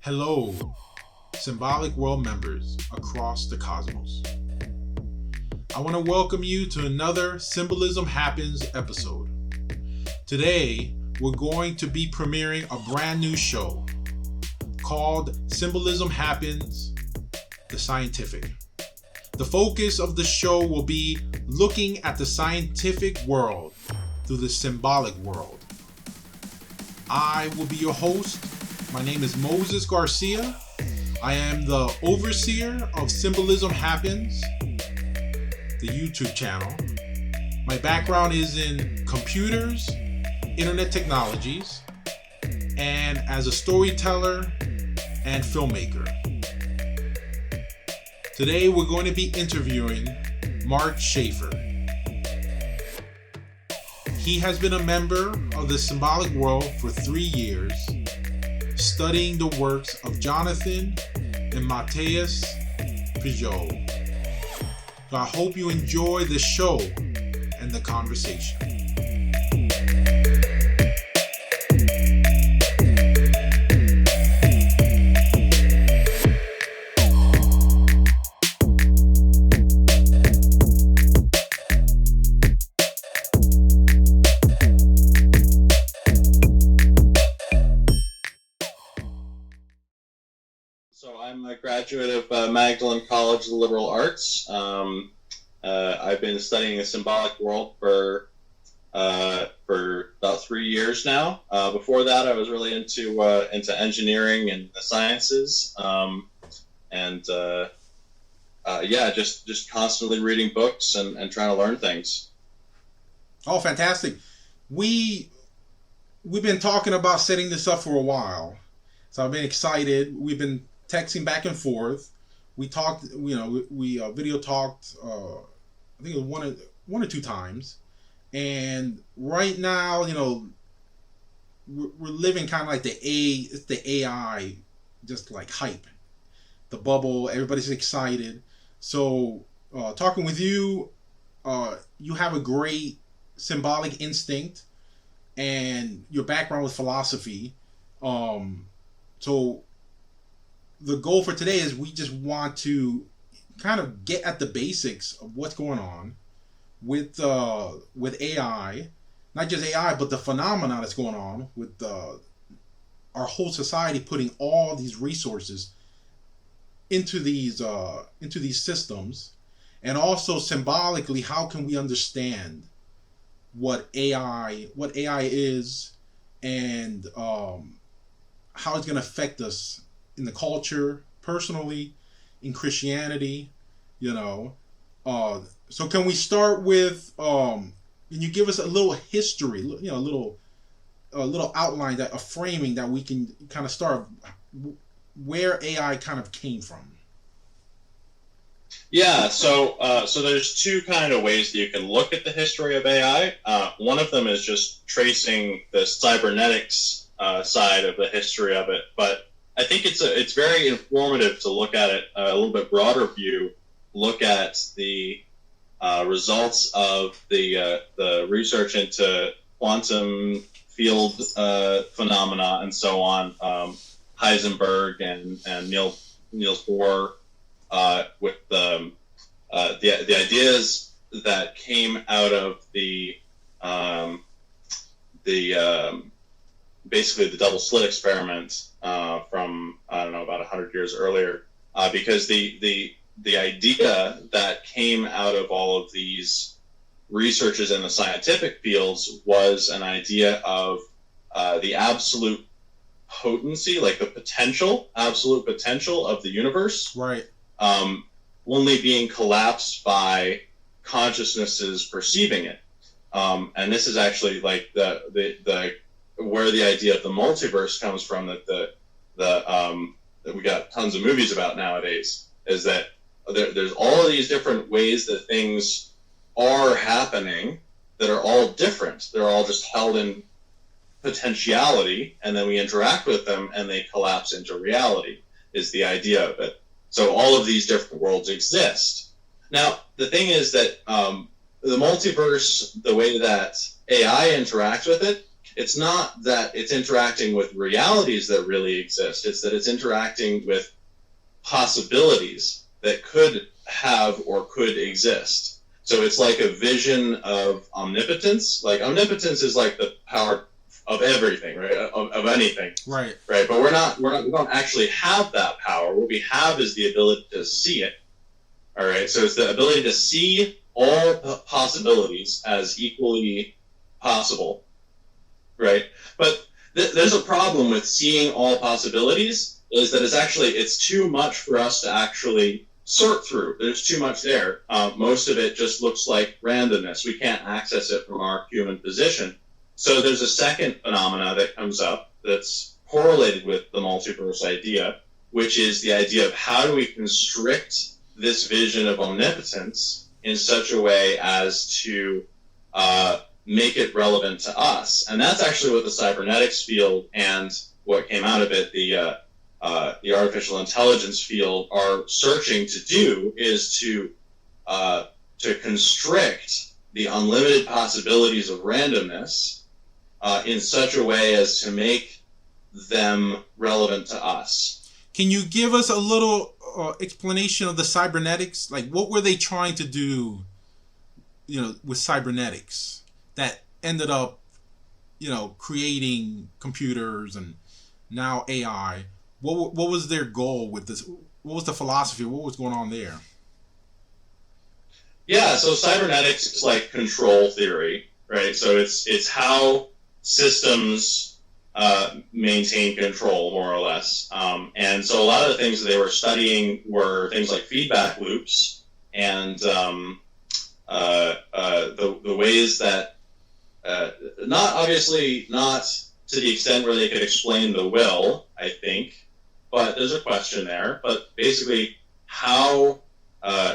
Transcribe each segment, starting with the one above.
Hello, Symbolic World members across the cosmos. I want to welcome you to another Symbolism Happens episode. Today, we're going to be premiering a brand new show called Symbolism Happens, the Scientific. The focus of the show will be looking at the scientific world through the symbolic world. I will be your host. My name is Moses Garcia. I am the overseer of Symbolism Happens, the YouTube channel. My background is in computers, internet technologies, and as a storyteller and filmmaker. Today we're going to be interviewing Marc Schaeffer. He has been a member of the Symbolic World for 3 years, studying the works of Jonathan and Marc Pageau. So I hope you enjoy the show and the conversation. I'm a graduate of Magdalen College of the Liberal Arts. I've been studying the symbolic world for about 3 years now. Before that, I was really into engineering and the sciences, just constantly reading books and trying to learn things. Oh, fantastic! We've been talking about setting this up for a while, so I've been excited. We've been texting back and forth. We talked, we video talked, I think it was one or two times. And right now, we're living kind of like it's the AI, just like hype, the bubble. Everybody's excited. So talking with you, you have a great symbolic instinct and your background with philosophy. So the goal for today is we just want to kind of get at the basics of what's going on with AI, not just AI, but the phenomena that's going on with our whole society putting all these resources into these systems, and also symbolically, how can we understand what AI is, and how it's going to affect us in the culture, personally, in Christianity, So can we start with, can you give us a little history, a little outline, a framing that we can kind of start where AI kind of came from? Yeah, so there's two kind of ways that you can look at the history of AI. One of them is just tracing the cybernetics side of the history of it, but I think it's very informative to look at it a little bit broader view. Look at the results of the research into quantum field phenomena and so on. Heisenberg and Niels Bohr with the ideas that came out of basically the double slit experiment from about 100 years earlier, because the idea that came out of all of these researches in the scientific fields was an idea of the absolute potency, like the absolute potential of the universe, right? Only being collapsed by consciousnesses perceiving it, and this is actually like the where the idea of the multiverse comes from, that that we got tons of movies about nowadays, is that there's all of these different ways that things are happening that are all different. They're all just held in potentiality, and then we interact with them and they collapse into reality, is the idea of it. So all of these different worlds exist. Now, the thing is that the multiverse, the way that AI interacts with it, it's not that it's interacting with realities that really exist. It's that it's interacting with possibilities that could have or could exist. So it's like a vision of omnipotence. Like omnipotence is like the power of everything, right? Of anything, Right. right? But we don't actually have that power. What we have is the ability to see it. All right. So it's the ability to see all possibilities as equally possible, right? But there's a problem with seeing all possibilities. Is that it's too much for us to actually sort through. There's too much there. Most of it just looks like randomness. We can't access it from our human position. So there's a second phenomena that comes up that's correlated with the multiverse idea, which is the idea of how do we constrict this vision of omnipotence in such a way as to make it relevant to us. And that's actually what the cybernetics field and what came out of it, the artificial intelligence field, are searching to do, is to constrict the unlimited possibilities of randomness in such a way as to make them relevant to us. Can you give us a little explanation of the cybernetics? Like, what were they trying to do, with cybernetics that ended up, creating computers and now AI? What was their goal with this? What was the philosophy? What was going on there? Yeah, so cybernetics is like control theory, right? So it's how systems maintain control, more or less. And so a lot of the things that they were studying were things like feedback loops and the ways that, not to the extent where they could explain the will, I think, but there's a question there. But basically, how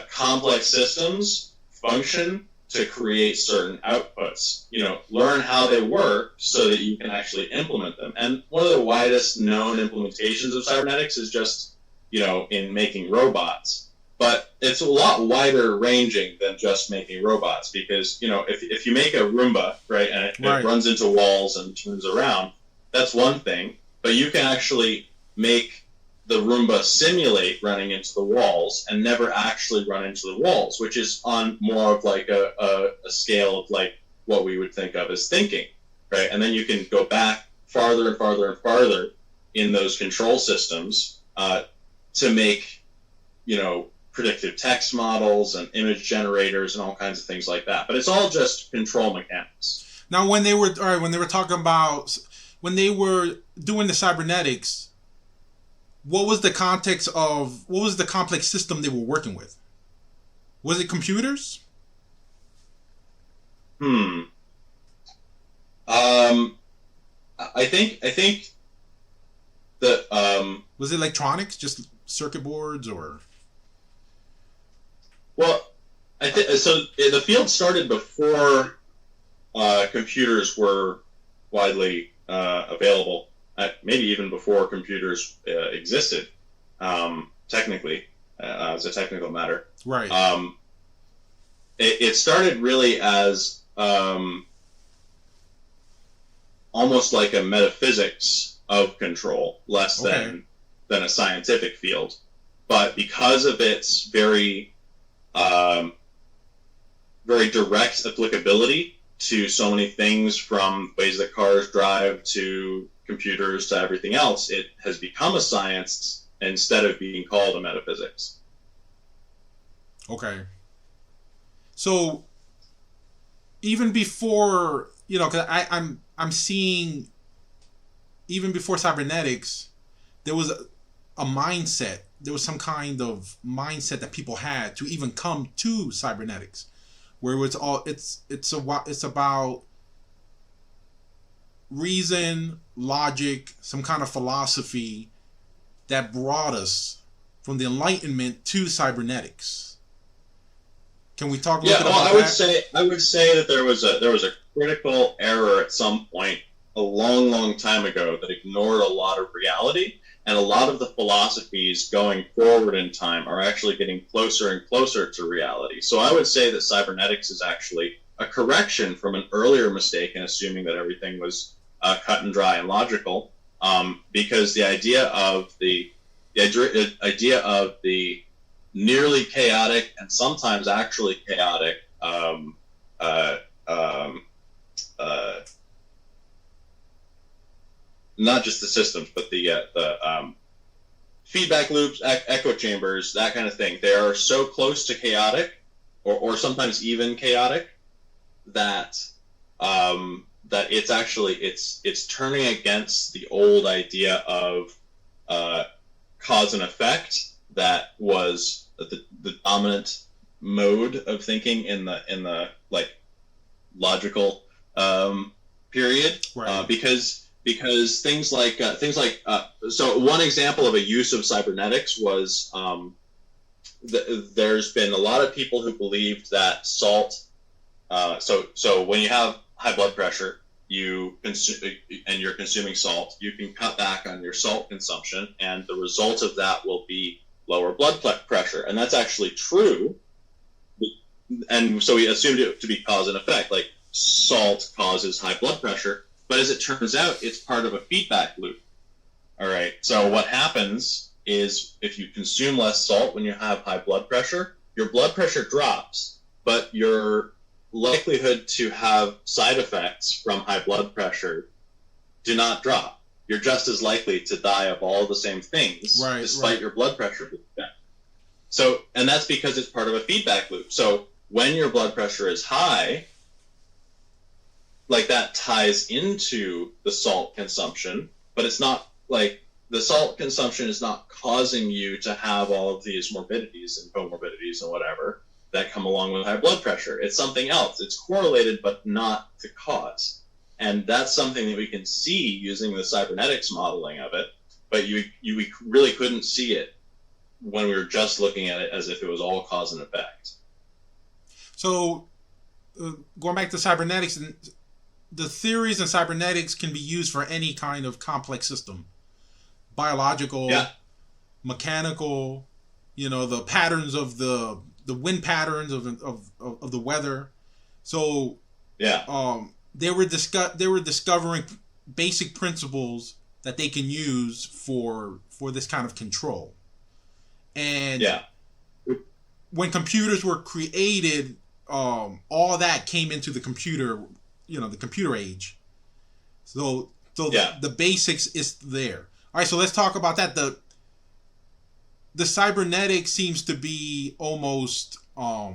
complex systems function to create certain outputs. Learn how they work so that you can actually implement them. And one of the widest known implementations of cybernetics is just, in making robots. But it's a lot wider ranging than just making robots, because, if you make a Roomba, right, and it runs into walls and turns around, that's one thing. But you can actually make the Roomba simulate running into the walls and never actually run into the walls, which is on more of like a scale of like what we would think of as thinking, right? And then you can go back farther and farther and farther in those control systems to make, predictive text models and image generators and all kinds of things like that. But it's all just control mechanics. Now, when they were talking about, when they were doing the cybernetics, what was the complex system they were working with? Was it computers? I think that was it electronics, just circuit boards, or? Well, so. The field started before computers were widely available. Maybe even before computers existed, technically, as a technical matter. Right. It started really as almost like a metaphysics of control, less than a scientific field. But because of its very direct applicability to so many things, from ways that cars drive to computers to everything else, it has become a science instead of being called a metaphysics. Okay. So even before, because I'm seeing, even before cybernetics, there was a mindset. There was some kind of mindset that people had to even come to cybernetics, where it's about reason, logic, some kind of philosophy that brought us from the Enlightenment to cybernetics. Can we talk a little bit about that? I would say that there was a critical error at some point a long, long time ago that ignored a lot of reality, and a lot of the philosophies going forward in time are actually getting closer and closer to reality. So I would say that cybernetics is actually a correction from an earlier mistake in assuming that everything was cut and dry and logical, because the idea of the nearly chaotic and sometimes actually chaotic not just the systems, but the feedback loops, echo chambers, that kind of thing. They are so close to chaotic, or sometimes even chaotic, that that it's actually it's turning against the old idea of cause and effect that was the dominant mode of thinking in the like logical period, right. because things like so one example of a use of cybernetics was there's been a lot of people who believed that salt so when you have high blood pressure and you're consuming salt, you can cut back on your salt consumption, and the result of that will be lower blood pressure. And that's actually true. And so we assumed it to be cause and effect, like salt causes high blood pressure. But as it turns out, it's part of a feedback loop. All right. So what happens is if you consume less salt when you have high blood pressure, your blood pressure drops, but your likelihood to have side effects from high blood pressure do not drop. You're just as likely to die of all the same things, right, despite right. your blood pressure being down. So, and that's because it's part of a feedback loop. So when your blood pressure is high, like that ties into the salt consumption, but it's not like the salt consumption is not causing you to have all of these morbidities and comorbidities and whatever that come along with high blood pressure. It's something else. It's correlated, but not the cause. And that's something that we can see using the cybernetics modeling of it, but we really couldn't see it when we were just looking at it as if it was all cause and effect. So, going back to cybernetics, the theories in cybernetics can be used for any kind of complex system, biological, mechanical, the patterns of the wind patterns of the weather. So they were discovering basic principles that they can use for this kind of control. And when computers were created, all that came into the computer, the computer age. So the basics is there. All right, so let's talk about that. The cybernetics seems to be almost a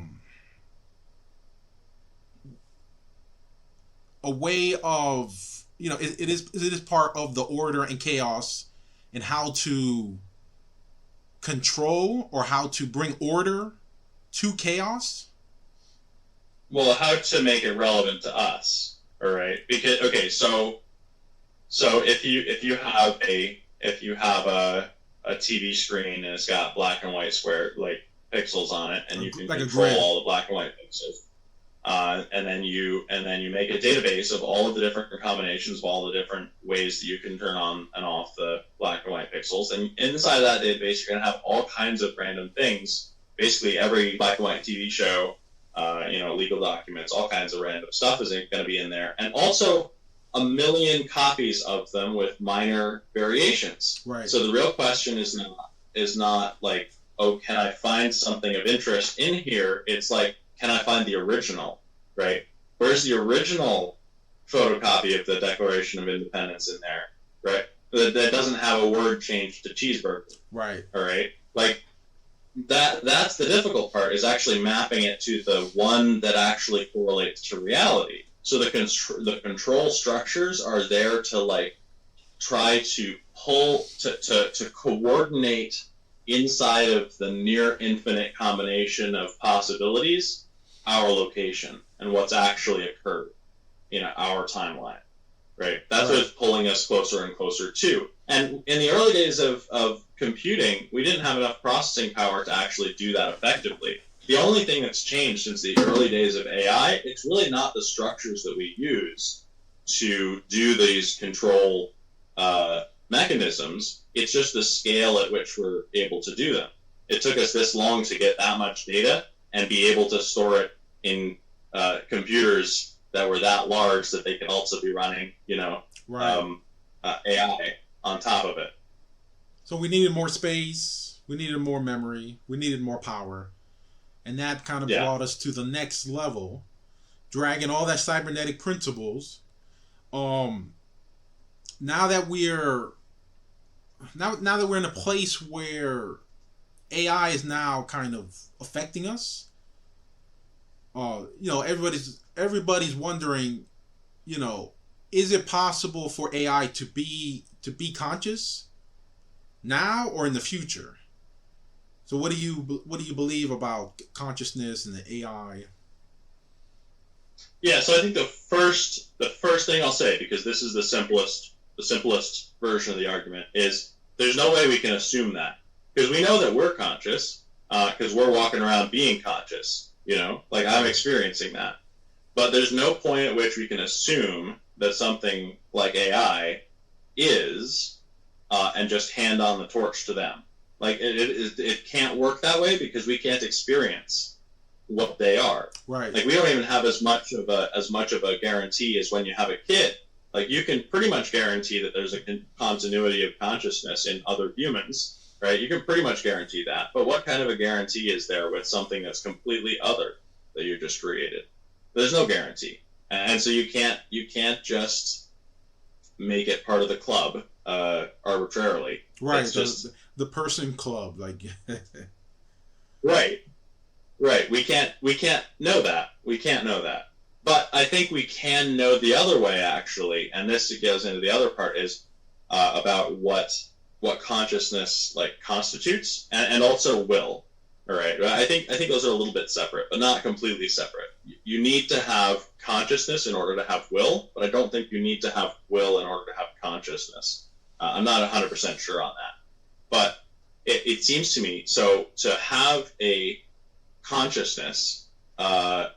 way of, it is part of the order and chaos and how to control or how to bring order to chaos. Well, how to make it relevant to us, all right? Because so if you have a TV screen and it's got black and white square like pixels on it, and you can like control all the black and white pixels, and then you make a database of all of the different combinations of all the different ways that you can turn on and off the black and white pixels, and inside of that database you're gonna have all kinds of random things. Basically, every black and white TV show, legal documents, all kinds of random stuff is going to be in there, and also a million copies of them with minor variations. Right. So the real question is not like, oh, can I find something of interest in here? It's like, can I find the original, right? Where's the original photocopy of the Declaration of Independence in there, right? That doesn't have a word changed to cheeseburger. Right. All right. Like that's the difficult part, is actually mapping it to the one that actually correlates to reality. So the control structures are there to like try to pull to coordinate inside of the near infinite combination of possibilities our location and what's actually occurred in our timeline, right? That's what's pulling us closer and closer to. And in the early days of computing, we didn't have enough processing power to actually do that effectively. The only thing that's changed since the early days of AI, it's really not the structures that we use to do these control mechanisms. It's just the scale at which we're able to do them. It took us this long to get that much data and be able to store it in computers that were that large that they could also be running, Right. AI on top of it. So we needed more space. We needed more memory. We needed more power, and that kind of Yeah. brought us to the next level, dragging all that cybernetic principles. Um, now that we're now that we're in a place where AI is now kind of affecting us. Everybody's wondering, you know, is it possible for AI to be conscious now or in the future? So what do you believe about consciousness and the AI? Yeah, so I think the first thing I'll say, because this is the simplest version of the argument, is there's no way we can assume that, because we know that we're conscious, because we're walking around being conscious. Like I'm experiencing that, but there's no point at which we can assume that something like AI is, and just hand on the torch to them. Like it can't work that way because we can't experience what they are. Right. Like we don't even have as much of a guarantee as when you have a kid. Like you can pretty much guarantee that there's a continuity of consciousness in other humans, right? You can pretty much guarantee that. But what kind of a guarantee is there with something that's completely other that you just created? There's no guarantee, and so you can't just make it part of the club arbitrarily. Right. It's just The person club, like. right. Right. We can't know that. We can't know that. But I think we can know the other way, actually, and this goes into the other part, is about what consciousness like constitutes, and also will. All right. I think those are a little bit separate, but not completely separate. You need to have consciousness in order to have will, but I don't think you need to have will in order to have consciousness. I'm not 100% sure on that, but it seems to me, so to have a consciousness, because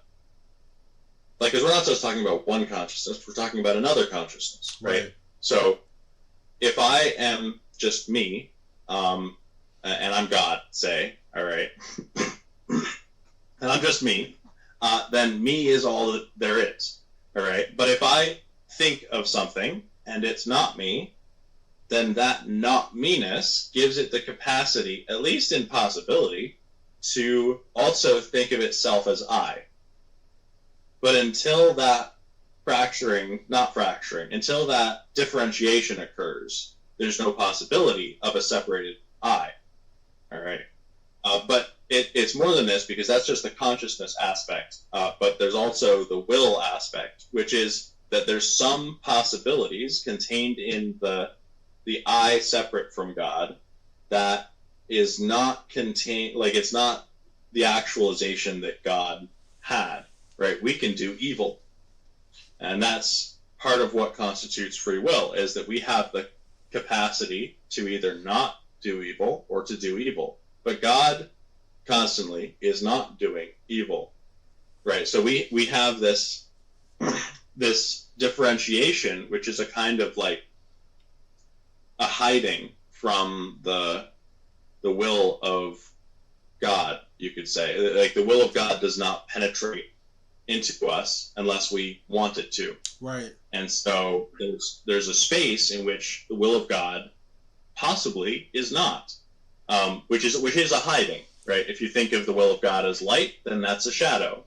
we're not just talking about one consciousness, we're talking about another consciousness, right? So if I am just me, and I'm God, say, all right, and I'm just me, then me is all that there is, all right? But if I think of something and it's not me, then that not me-ness gives it the capacity, at least in possibility, to also think of itself as I. But until that until that differentiation occurs, there's no possibility of a separated I. All right. But it's more than this, because that's just the consciousness aspect. But there's also the will aspect, which is that there's some possibilities contained in the I separate from God that is not contained, like it's not the actualization that God had, right? We can do evil. And that's part of what constitutes free will, is that we have the capacity to either not do evil or to do evil. But God constantly is not doing evil, right? So we have this differentiation, which is a kind of like a hiding from the will of God, you could say. Like the will of God does not penetrate into us unless we want it to. Right. And so there's a space in which the will of God possibly is not, which is a hiding, right? If you think of the will of God as light, then that's a shadow,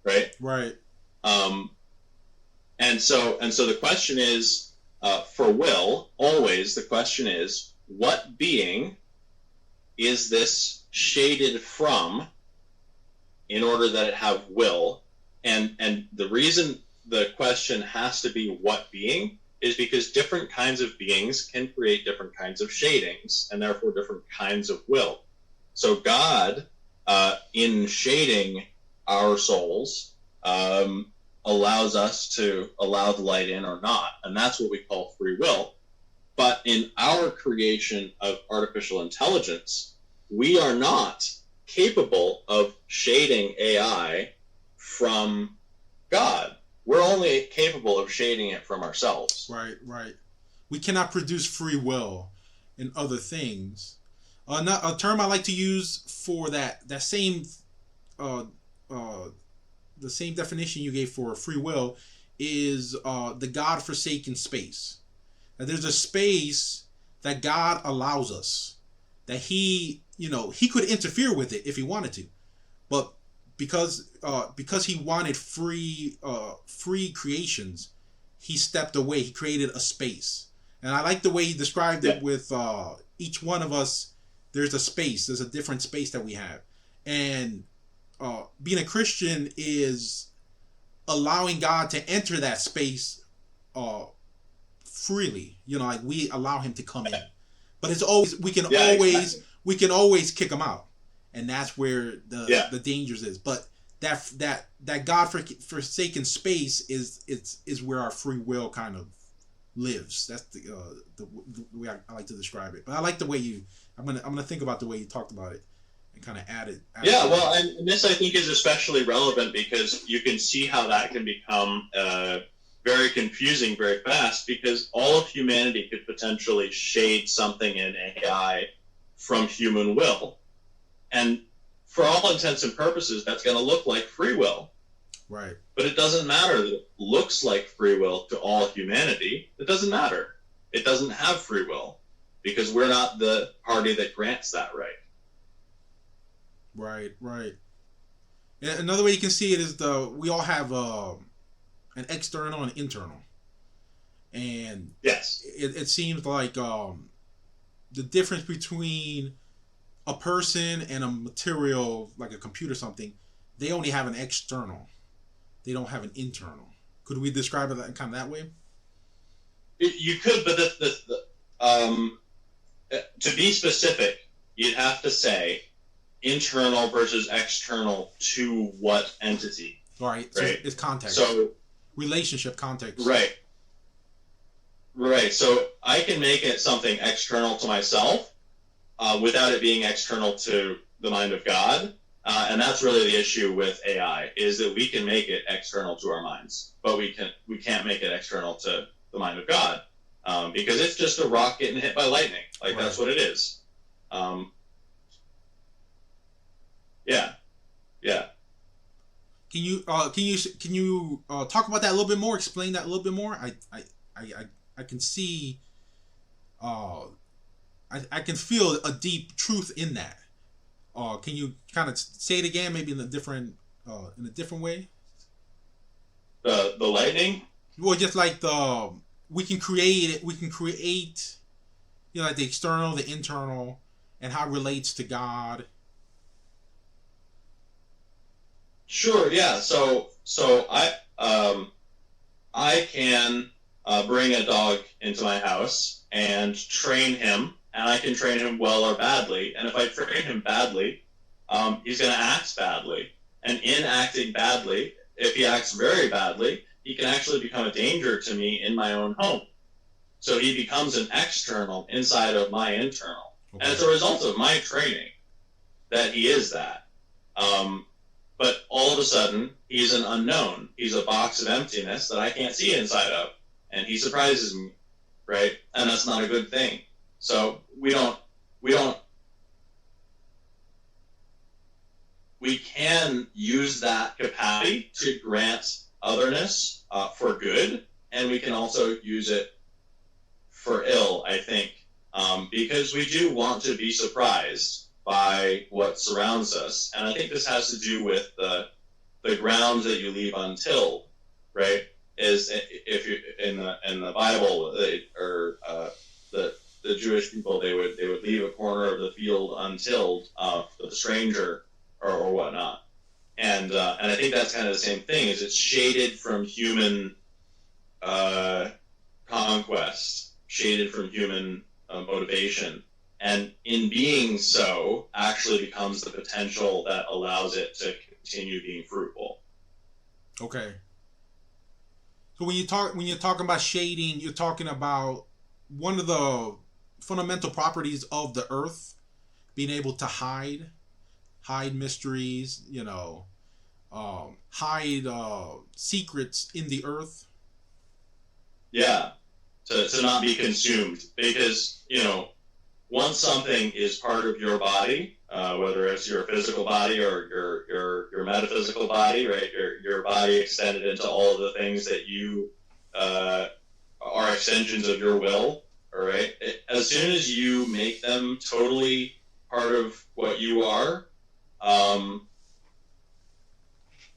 right? Right. And so the question is, for will, always the question is, what being is this shaded from in order that it have will? And the reason the question has to be what being is because different kinds of beings can create different kinds of shadings, and therefore different kinds of will. So God, in shading our souls, allows us to allow the light in or not, and that's what we call free will. But in our creation of artificial intelligence, we are not capable of shading AI from God. We're only capable of shading it from ourselves. Right, right. We cannot produce free will in other things. A term I like to use for that same uh, uh, the same definition you gave for free will is the God-forsaken space. that there's a space that God allows us, that he could interfere with it if he wanted to, but because he wanted free creations, he stepped away. He created a space, and I like the way he described it with each one of us. There's a space. There's a different space that we have, and being a Christian is allowing God to enter that space freely. Like we allow him to come in, but it's always we can always kick him out, and that's where the dangers is. But that God forsaken space is where our free will kind of lives. That's the way I like to describe it. But I like the way I'm gonna think about the way you talked about it and kind of add it. Yeah, well, and this I think is especially relevant because you can see how that can become very confusing very fast, because all of humanity could potentially shade something in AI from human will. And for all intents and purposes, that's going to look like free will. Right. But it doesn't matter that it looks like free will to all humanity. It doesn't matter. It doesn't have free will because we're not the party that grants that right. Right. And another way you can see it is we all have an external and internal. And yes, it seems like the difference between a person and a material like a computer or something, they only have an external. They don't have an internal. Could we describe it kind of that way? You could, but to be specific, you'd have to say internal versus external to what entity? Right. So it's context. So relationship context. Right. So I can make it something external to myself without it being external to the mind of God. And that's really the issue with AI, is that we can make it external to our minds, but we can't make it external to the mind of God, because it's just a rock getting hit by lightning. Like, right. That's what it is. Yeah. Can you talk about that a little bit more? Explain that a little bit more. I can see. I can feel a deep truth in that. Can you kind of say it again, maybe in a different way? The lightning. Well, just like we can create it. We can create, like the external, the internal, and how it relates to God. Sure. Yeah. So I can bring a dog into my house and train him, and I can train him well or badly. And if I train him badly, he's going to act badly. And in acting badly, if he acts very badly, he can actually become a danger to me in my own home. So he becomes an external inside of my internal. Okay. And it's a result of my training that he is that. But all of a sudden, he's an unknown. He's a box of emptiness that I can't see inside of. And he surprises me, right? And that's not a good thing. So we can use that capacity to grant otherness for good, and we can also use it for ill, I think, because we do want to be surprised by what surrounds us. And I think this has to do with the grounds that you leave untilled, right? Is if you in the Bible, the Jewish people, they would leave a corner of the field untilled for the stranger or whatnot, and I think that's kind of the same thing. Is it's shaded from human conquest, shaded from human motivation, and in being so, actually becomes the potential that allows it to continue being fruitful. Okay. So when you're talking about shading, you're talking about one of the fundamental properties of the earth being able to hide mysteries, hide secrets in the earth. Yeah, to not be consumed, because once something is part of your body, whether it's your physical body or your metaphysical body, right? Your body extended into all of the things that you are extensions of your will. All right. As soon as you make them totally part of what you are,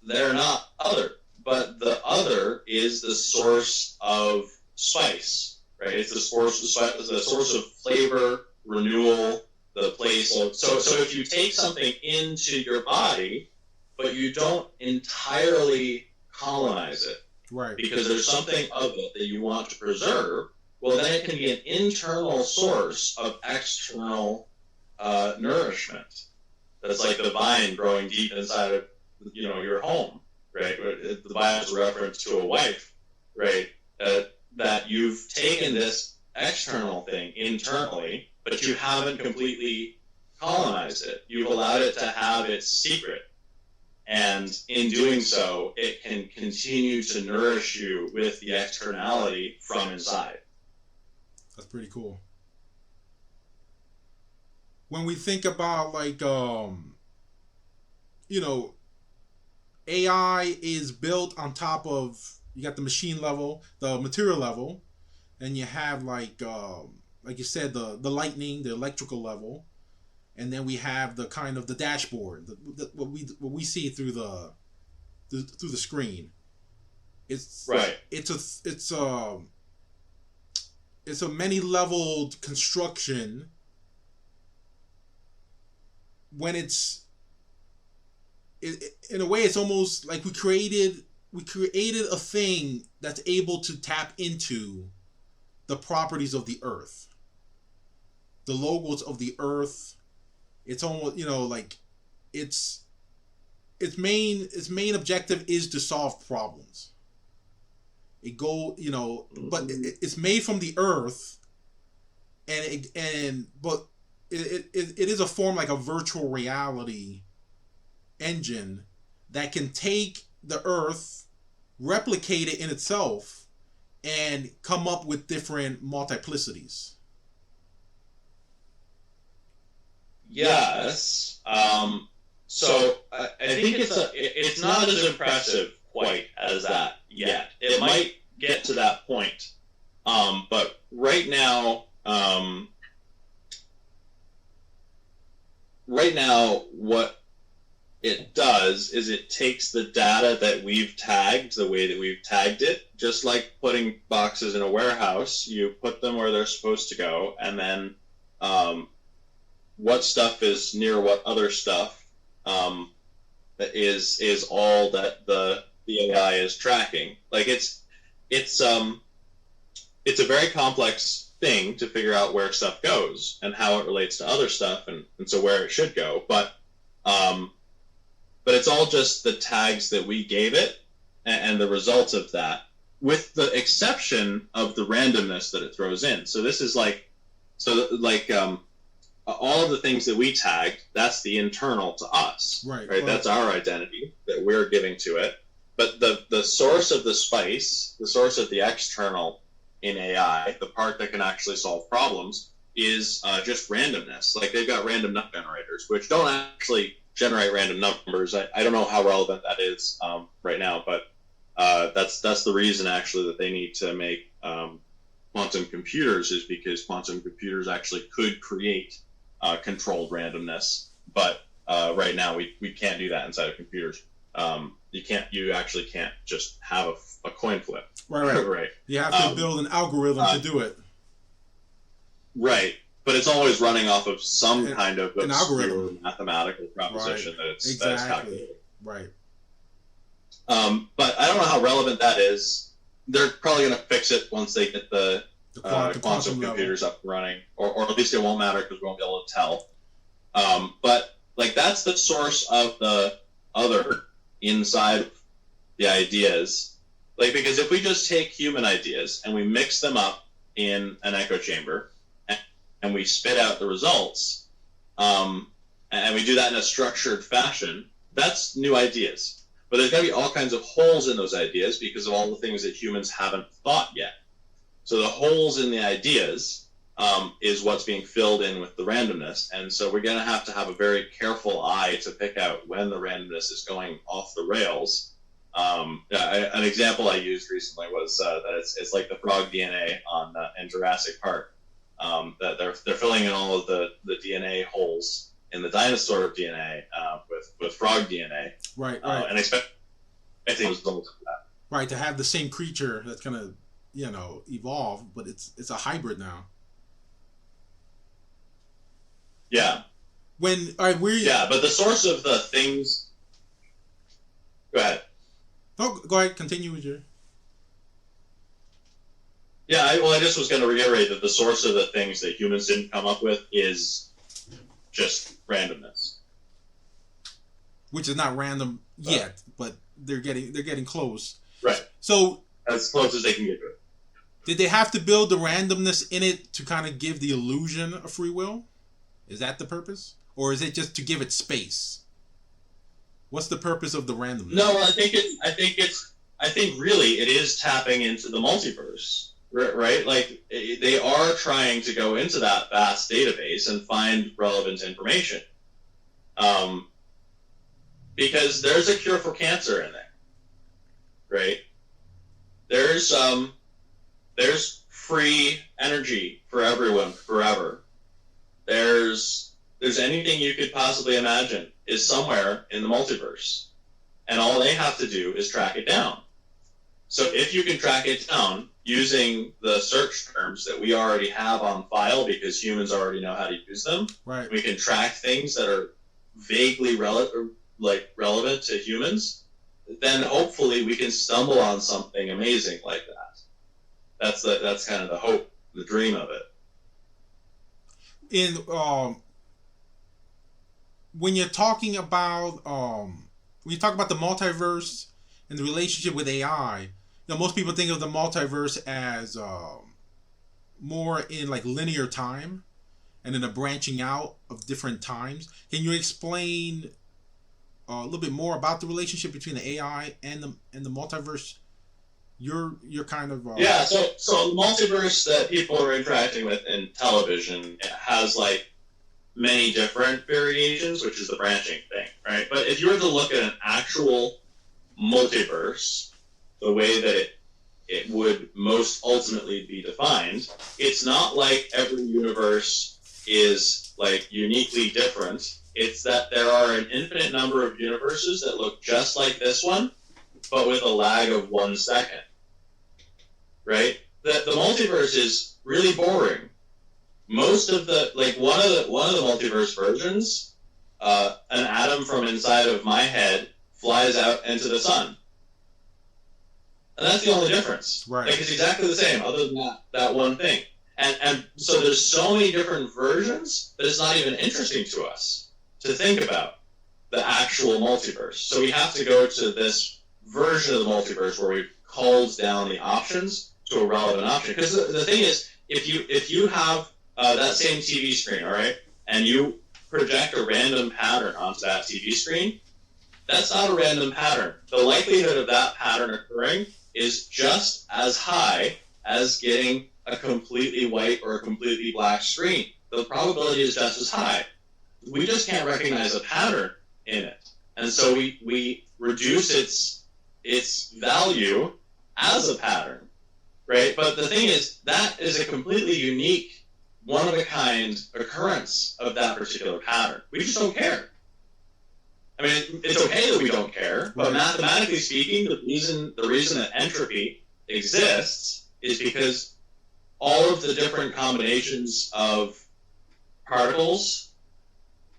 they're not other. But the other is the source of spice, right? It's the source of spice, the source of flavor, renewal, the place of. So if you take something into your body, but you don't entirely colonize it, right? Because there's something of it that you want to preserve, well, then it can be an internal source of external nourishment. That's like the vine growing deep inside of your home, right? The vine is a reference to a wife, right? That you've taken this external thing internally, but you haven't completely colonized it. You've allowed it to have its secret. And in doing so, it can continue to nourish you with the externality from inside. That's pretty cool. When we think about like AI is built on top of, you got the machine level, the material level, and you have like you said, the lightning, the electrical level, and then we have the kind of the dashboard, what we see through the screen. It's right. It's a many leveled construction. When in a way, it's almost like we created a thing that's able to tap into the properties of the earth, the logos of the earth. It's almost, like its main objective is to solve problems. But it's made from the earth, but it is a form like a virtual reality engine that can take the earth, replicate it in itself, and come up with different multiplicities. Yes. So I think it's not as impressive quite as that yet. It might get to that point. But right now, what it does is it takes the data that we've tagged the way that we've tagged it, just like putting boxes in a warehouse. You put them where they're supposed to go, and then what stuff is near what other stuff is all that the AI is tracking. Like it's a very complex thing to figure out where stuff goes and how it relates to other stuff, and so where it should go. But it's all just the tags that we gave it and the results of that, with the exception of the randomness that it throws in. So this is all of the things that we tagged, that's the internal to us, right? That's our identity that we're giving to it. But the source of the spice, the source of the external in AI, the part that can actually solve problems, is just randomness. Like, they've got random number generators, which don't actually generate random numbers. I don't know how relevant that is right now, but that's the reason actually that they need to make quantum computers, is because quantum computers actually could create controlled randomness, but right now we can't do that inside of computers. You actually can't just have a coin flip. Right. Right. You have to build an algorithm to do it. Right. But it's always running off of some kind of an algorithm, mathematical proposition that it's calculated. Right. But I don't know how relevant that is. They're probably going to fix it once they get the quantum computers up and running, or at least it won't matter because we won't be able to tell. But like, that's the source of the other inside the ideas. Like, because if we just take human ideas and we mix them up in an echo chamber and we spit out the results, and we do that in a structured fashion, that's new ideas. But there's got to be all kinds of holes in those ideas because of all the things that humans haven't thought yet. So the holes in the ideas is what's being filled in with the randomness. And so we're going to have a very careful eye to pick out when the randomness is going off the rails, An example I used recently was that it's like the frog DNA on in Jurassic Park. That they're filling in all of the DNA holes in the dinosaur DNA with frog DNA, Right. and expecting results of that. Right, to have the same creature that's gonna, evolve, but it's a hybrid now. Yeah. When all right, we Yeah, but the source of the things. Go ahead. oh, go ahead, continue with your. Yeah, I just was going to reiterate that the source of the things that humans didn't come up with is just randomness. Which is not random yet, but they're getting close. Right. So as close as they can get to it. Did they have to build the randomness in it to kind of give the illusion of free will? Is that the purpose? Or is it just to give it space? What's the purpose of the randomness? No, I think really it is tapping into the multiverse, right? Like they are trying to go into that vast database and find relevant information. Because there's a cure for cancer in there, right? There's free energy for everyone forever. There's anything you could possibly imagine is somewhere in the multiverse. And all they have to do is track it down. So if you can track it down using the search terms that we already have on file because humans already know how to use them, right. We can track things that are vaguely relevant to humans, then hopefully we can stumble on something amazing like that. That's kind of the hope, the dream of it. When you're talking about the multiverse and the relationship with AI, most people think of the multiverse as more in like linear time, and then a branching out of different times. Can you explain a little bit more about the relationship between the AI and the multiverse? You're kind of yeah. So the multiverse that people are interacting with in television has like many different variations, which is the branching thing, right? But if you were to look at an actual multiverse, the way that it would most ultimately be defined, it's not like every universe is like uniquely different. It's that there are an infinite number of universes that look just like this one, but with a lag of 1 second, right? The multiverse is really boring. Most of the one of the multiverse versions, an atom from inside of my head flies out into the sun, and that's the only difference. Right. Like it's exactly the same, other than that one thing. And so there's so many different versions that it's not even interesting to us to think about the actual multiverse. So we have to go to this version of the multiverse where we've culled down the options to a relevant option. Because the thing is, if you have that same TV screen, all right, and you project a random pattern onto that TV screen, that's not a random pattern. The likelihood of that pattern occurring is just as high as getting a completely white or a completely black screen. The probability is just as high. We just can't recognize a pattern in it. And so we reduce its value as a pattern, right? But the thing is, that is a completely unique, one-of-a-kind occurrence of that particular pattern. We just don't care. I mean, it's okay that we don't care, but mathematically speaking, the reason that entropy exists is because all of the different combinations of particles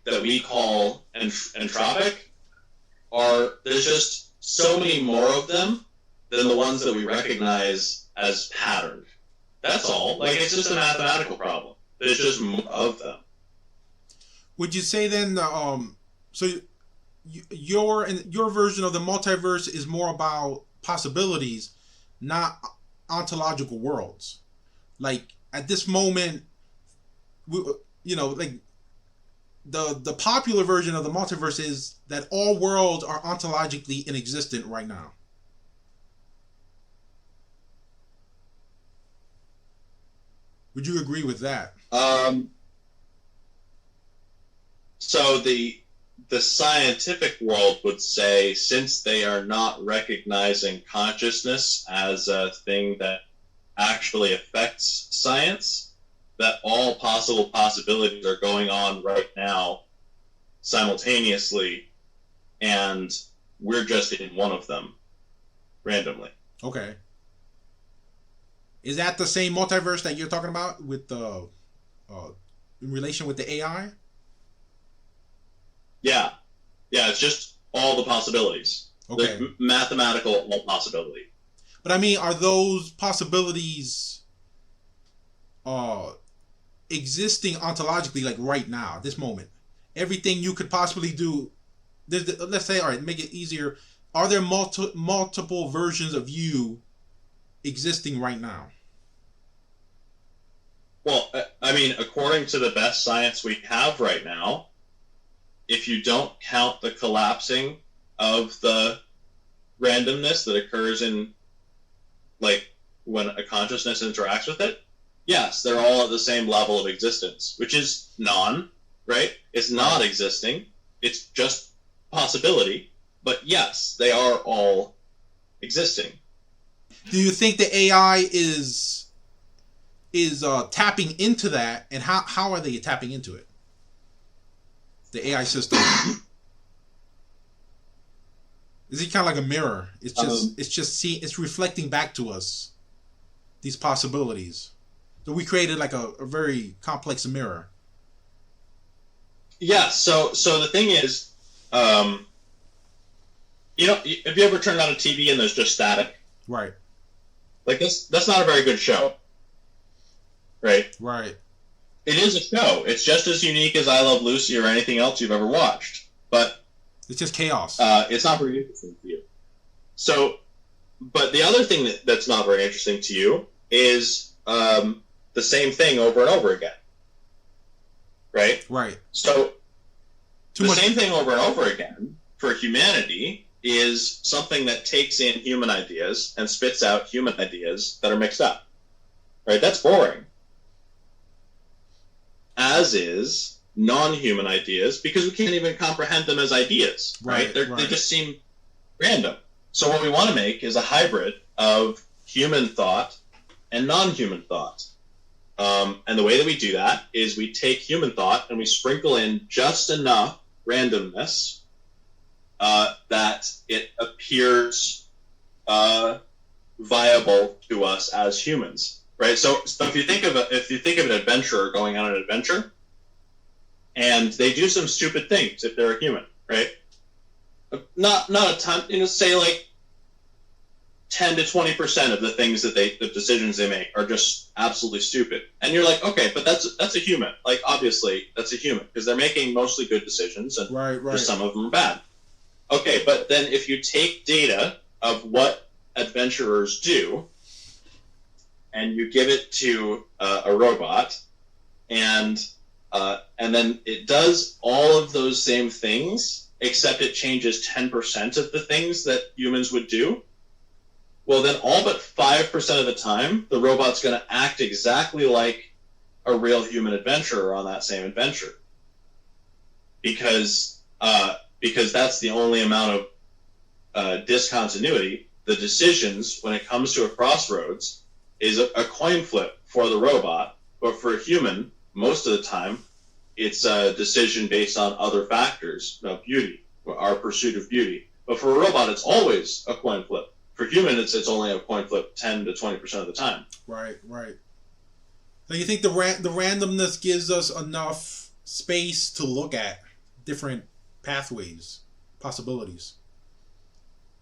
that we call entropic there's just so many more of them than the ones that we recognize as patterned. That's all. Like, it's just a mathematical problem. There's just more of them. Would you say then, so your version of the multiverse is more about possibilities, not ontological worlds? Like at this moment, like the popular version of the multiverse is that all worlds are ontologically inexistent right now. Would you agree with that? So the the scientific world would say, since they are not recognizing consciousness as a thing that actually affects science, that all possible possibilities are going on right now simultaneously, and we're just in one of them randomly. Okay. Is that the same multiverse that you're talking about with the in relation with the AI? Yeah. Yeah, it's just all the possibilities. Okay. The mathematical all possibility. But I mean, are those possibilities existing ontologically, like right now, this moment? Everything you could possibly do. Let's say, all right, make it easier. Are there multiple versions of you existing right now? Well, I mean, according to the best science we have right now, if you don't count the collapsing of the randomness that occurs in, like, when a consciousness interacts with it, yes, they're all at the same level of existence, which is right? It's not existing. It's just possibility. But yes, they are all existing. Do you think the AI is tapping into that, and how are they tapping into it? The AI system. Is it kind of like a mirror? It's reflecting back to us these possibilities. So we created like a very complex mirror. Yeah. So the thing is, have you ever turned on a TV and there's just static? Right. Like that's not a very good show. Right. Right. It is a show. It's just as unique as I Love Lucy or anything else you've ever watched, but it's just chaos. It's not very interesting to you. So, but the other thing that's not very interesting to you is the same thing over and over again. Right? Right. So, same thing over and over again for humanity is something that takes in human ideas and spits out human ideas that are mixed up. Right? That's boring. As is non-human ideas, because we can't even comprehend them as ideas. Right? They just seem random. So what we want to make is a hybrid of human thought and non-human thought. And the way that we do that is we take human thought and we sprinkle in just enough randomness that it appears viable to us as humans, right? So if you think of an adventurer going on an adventure, and they do some stupid things if they're a human, right? Not a ton, say like 10 to 20% of the things that the decisions they make are just absolutely stupid. And you're like, okay, but that's a human. Like, obviously, that's a human, because they're making mostly good decisions, and just some of them are bad. Okay, but then if you take data of what adventurers do, and you give it to a robot, and then it does all of those same things, except it changes 10% of the things that humans would do, well, then all but 5% of the time, the robot's going to act exactly like a real human adventurer on that same adventure. Because that's the only amount of discontinuity. The decisions, when it comes to a crossroads, is a coin flip for the robot, but for a human, most of the time, it's a decision based on other factors, beauty, our pursuit of beauty. But for a robot, it's always a coin flip. For human, it's only a coin flip 10 to 20% of the time. Right. So you think the randomness gives us enough space to look at different pathways, possibilities?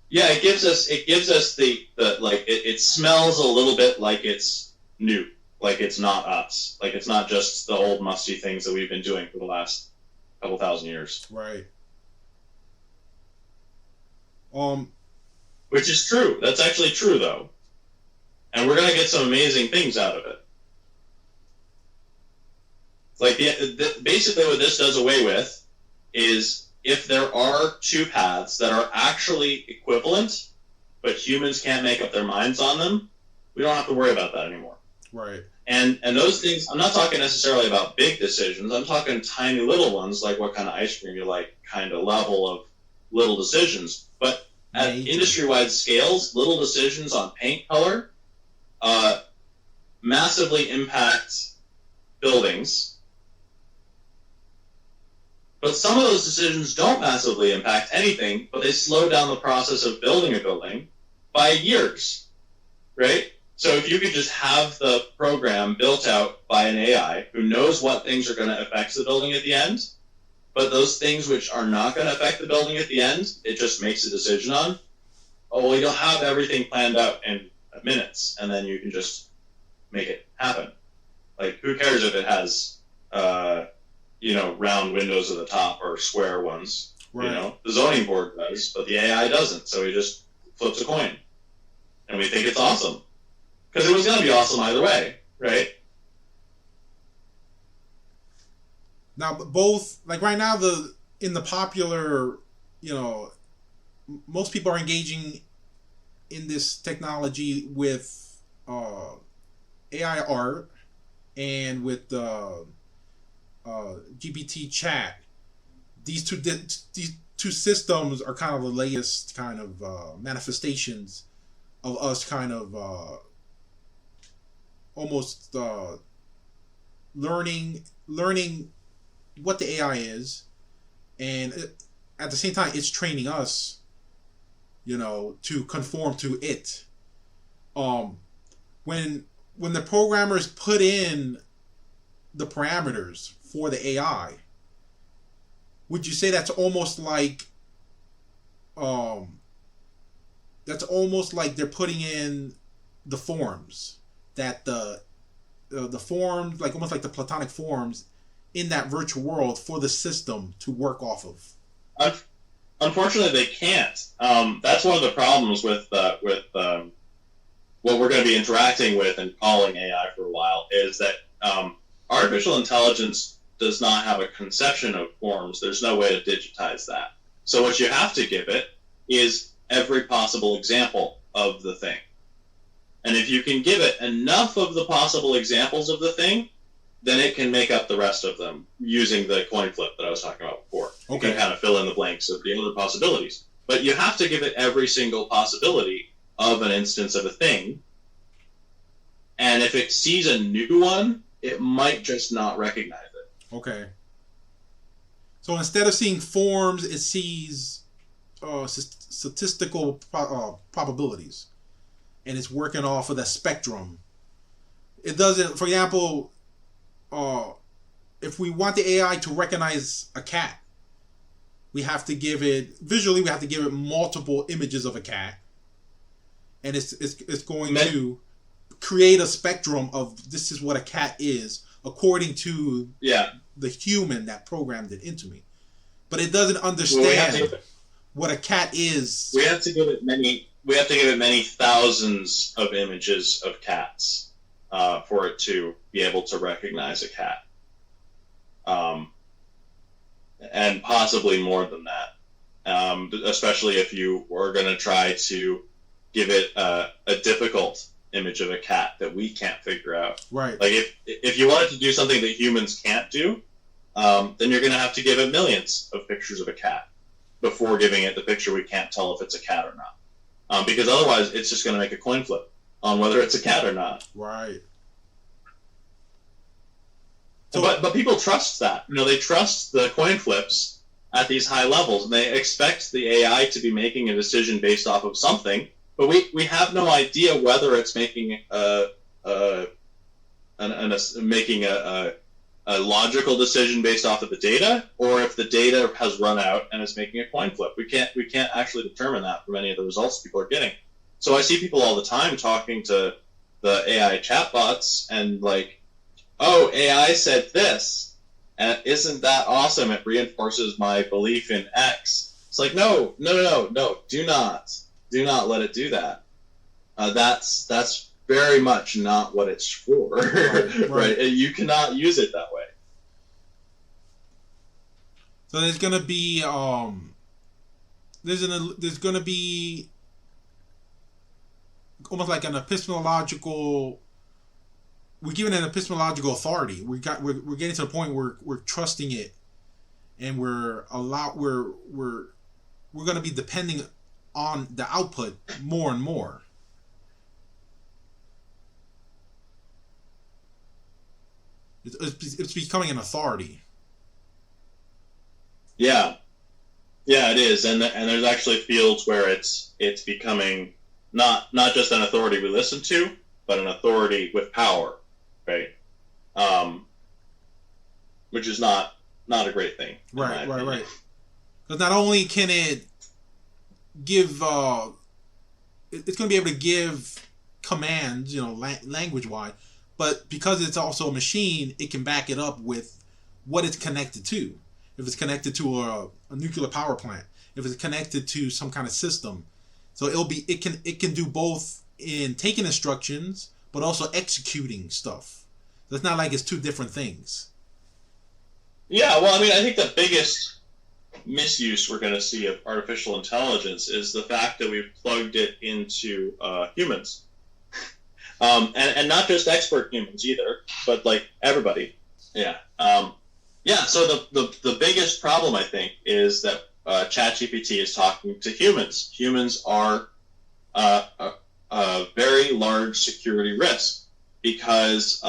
Yeah, it gives us the like it smells a little bit like it's new, like it's not us, like it's not just the old musty things that we've been doing for the last couple thousand years. Right. Which is true. That's actually true, though. And we're going to get some amazing things out of it. Like, basically what this does away with is if there are two paths that are actually equivalent, but humans can't make up their minds on them, we don't have to worry about that anymore. Right. And those things, I'm not talking necessarily about big decisions. I'm talking tiny little ones, like what kind of ice cream you like, kind of level of little decisions. But at Major. industry-wide scales, little decisions on paint color massively impact buildings. But some of those decisions don't massively impact anything, but they slow down the process of building a building by years, right? So if you could just have the program built out by an AI who knows what things are going to affect the building at the end, but those things which are not going to affect the building at the end, it just makes a decision on, oh, well, you'll have everything planned out in minutes, and then you can just make it happen. Like, who cares if it has, round windows at the top or square ones? Right. The zoning board does, but the AI doesn't, so he just flips a coin. And we think it's awesome. Because it was going to be awesome either way, right? Now, both, like right now, in the popular, most people are engaging in this technology with AI art and with GPT chat. These two systems are kind of the latest kind of manifestations of us kind of almost learning what the AI is, and at the same time, it's training us, to conform to it. When the programmers put in the parameters for the AI, would you say that's almost like they're putting in the forms that the forms, like almost like the platonic forms in that virtual world for the system to work off of? Unfortunately, they can't. That's one of the problems with what we're going to be interacting with and calling AI for a while is that artificial intelligence does not have a conception of forms. There's no way to digitize that. So what you have to give it is every possible example of the thing. And if you can give it enough of the possible examples of the thing, then it can make up the rest of them using the coin flip that I was talking about before. Okay. You can kind of fill in the blanks of the other possibilities. But you have to give it every single possibility of an instance of a thing. And if it sees a new one, it might just not recognize it. Okay. So instead of seeing forms, it sees statistical probabilities. And it's working off of the spectrum. It doesn't, for example, if we want the AI to recognize a cat, we have to give it multiple images of a cat, and it's going to create a spectrum of this is what a cat is according to the human that programmed it into me. But it doesn't understand what a cat is. We have to give it many thousands of images of cats for it to be able to recognize a cat. And possibly more than that, especially if you were going to try to give it a difficult image of a cat that we can't figure out. Right. Like if you wanted to do something that humans can't do, then you're going to have to give it millions of pictures of a cat before giving it the picture we can't tell if it's a cat or not. Because otherwise, it's just going to make a coin flip on whether it's a cat or not. Right. So, but people trust that. They trust the coin flips at these high levels, and they expect the AI to be making a decision based off of something. But we have no idea whether it's making a logical decision based off of the data, or if the data has run out and is making a coin flip. We can't actually determine that from any of the results people are getting. So I see people all the time talking to the AI chatbots and like, oh, AI said this, and isn't that awesome? It reinforces my belief in X. It's like, no, do not let it do that. That's very much not what it's for, right? You cannot use it that way. So there's gonna be there's gonna be almost like an epistemological we're given an epistemological authority. We're getting to the point where we're trusting it, and we're going to be depending on the output more and more. It's becoming an authority. Yeah, yeah, it is, and there's actually fields where it's becoming not just an authority we listen to, but an authority with power, right? Which is not a great thing. Right. Because not only can it give, it's going to be able to give commands, language wise, but because it's also a machine, it can back it up with what it's connected to. If it's connected to a nuclear power plant, if it's connected to some kind of system, so it can do both in taking instructions but also executing stuff. So it's not like it's two different things. Yeah, well, I mean, I think the biggest misuse we're going to see of artificial intelligence is the fact that we've plugged it into humans, and not just expert humans either, but like everybody. Yeah. Yeah, so the biggest problem, I think, is that ChatGPT is talking to humans. Humans are a very large security risk because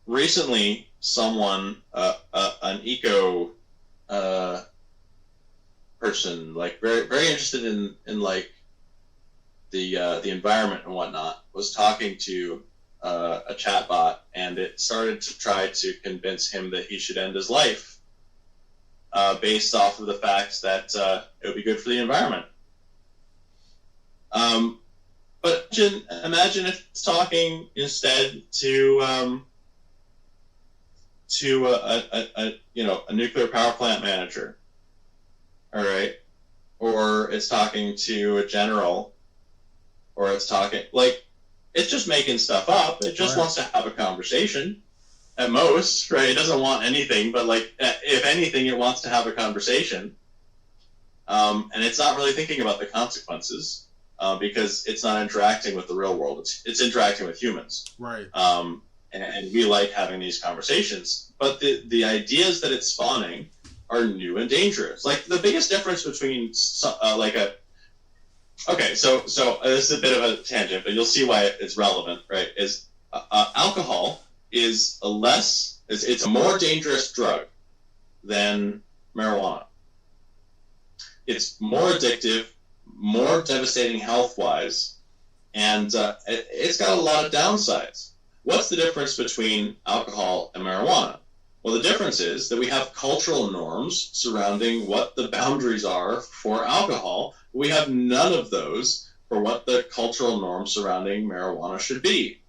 recently someone, an eco person, like very interested in like the environment and whatnot, was talking to a chatbot, and it started to try to convince him that he should end his life based off of the facts that it would be good for the environment. But imagine if it's talking instead to a nuclear power plant manager, all right, or it's talking to a general, or it's talking like. It's just making stuff up. It just wants to have a conversation at most, right? It doesn't want anything, but like, if anything, it wants to have a conversation. And it's not really thinking about the consequences because it's not interacting with the real world. It's interacting with humans. Right. And we like having these conversations. But the ideas that it's spawning are new and dangerous. Like, the biggest difference between Okay, so this is a bit of a tangent, but you'll see why it's relevant, right? Is alcohol is it's a more dangerous drug than marijuana. It's more addictive, more devastating health-wise, and it's got a lot of downsides. What's the difference between alcohol and marijuana? Well, the difference is that we have cultural norms surrounding what the boundaries are for alcohol. We have none of those for what the cultural norms surrounding marijuana should be.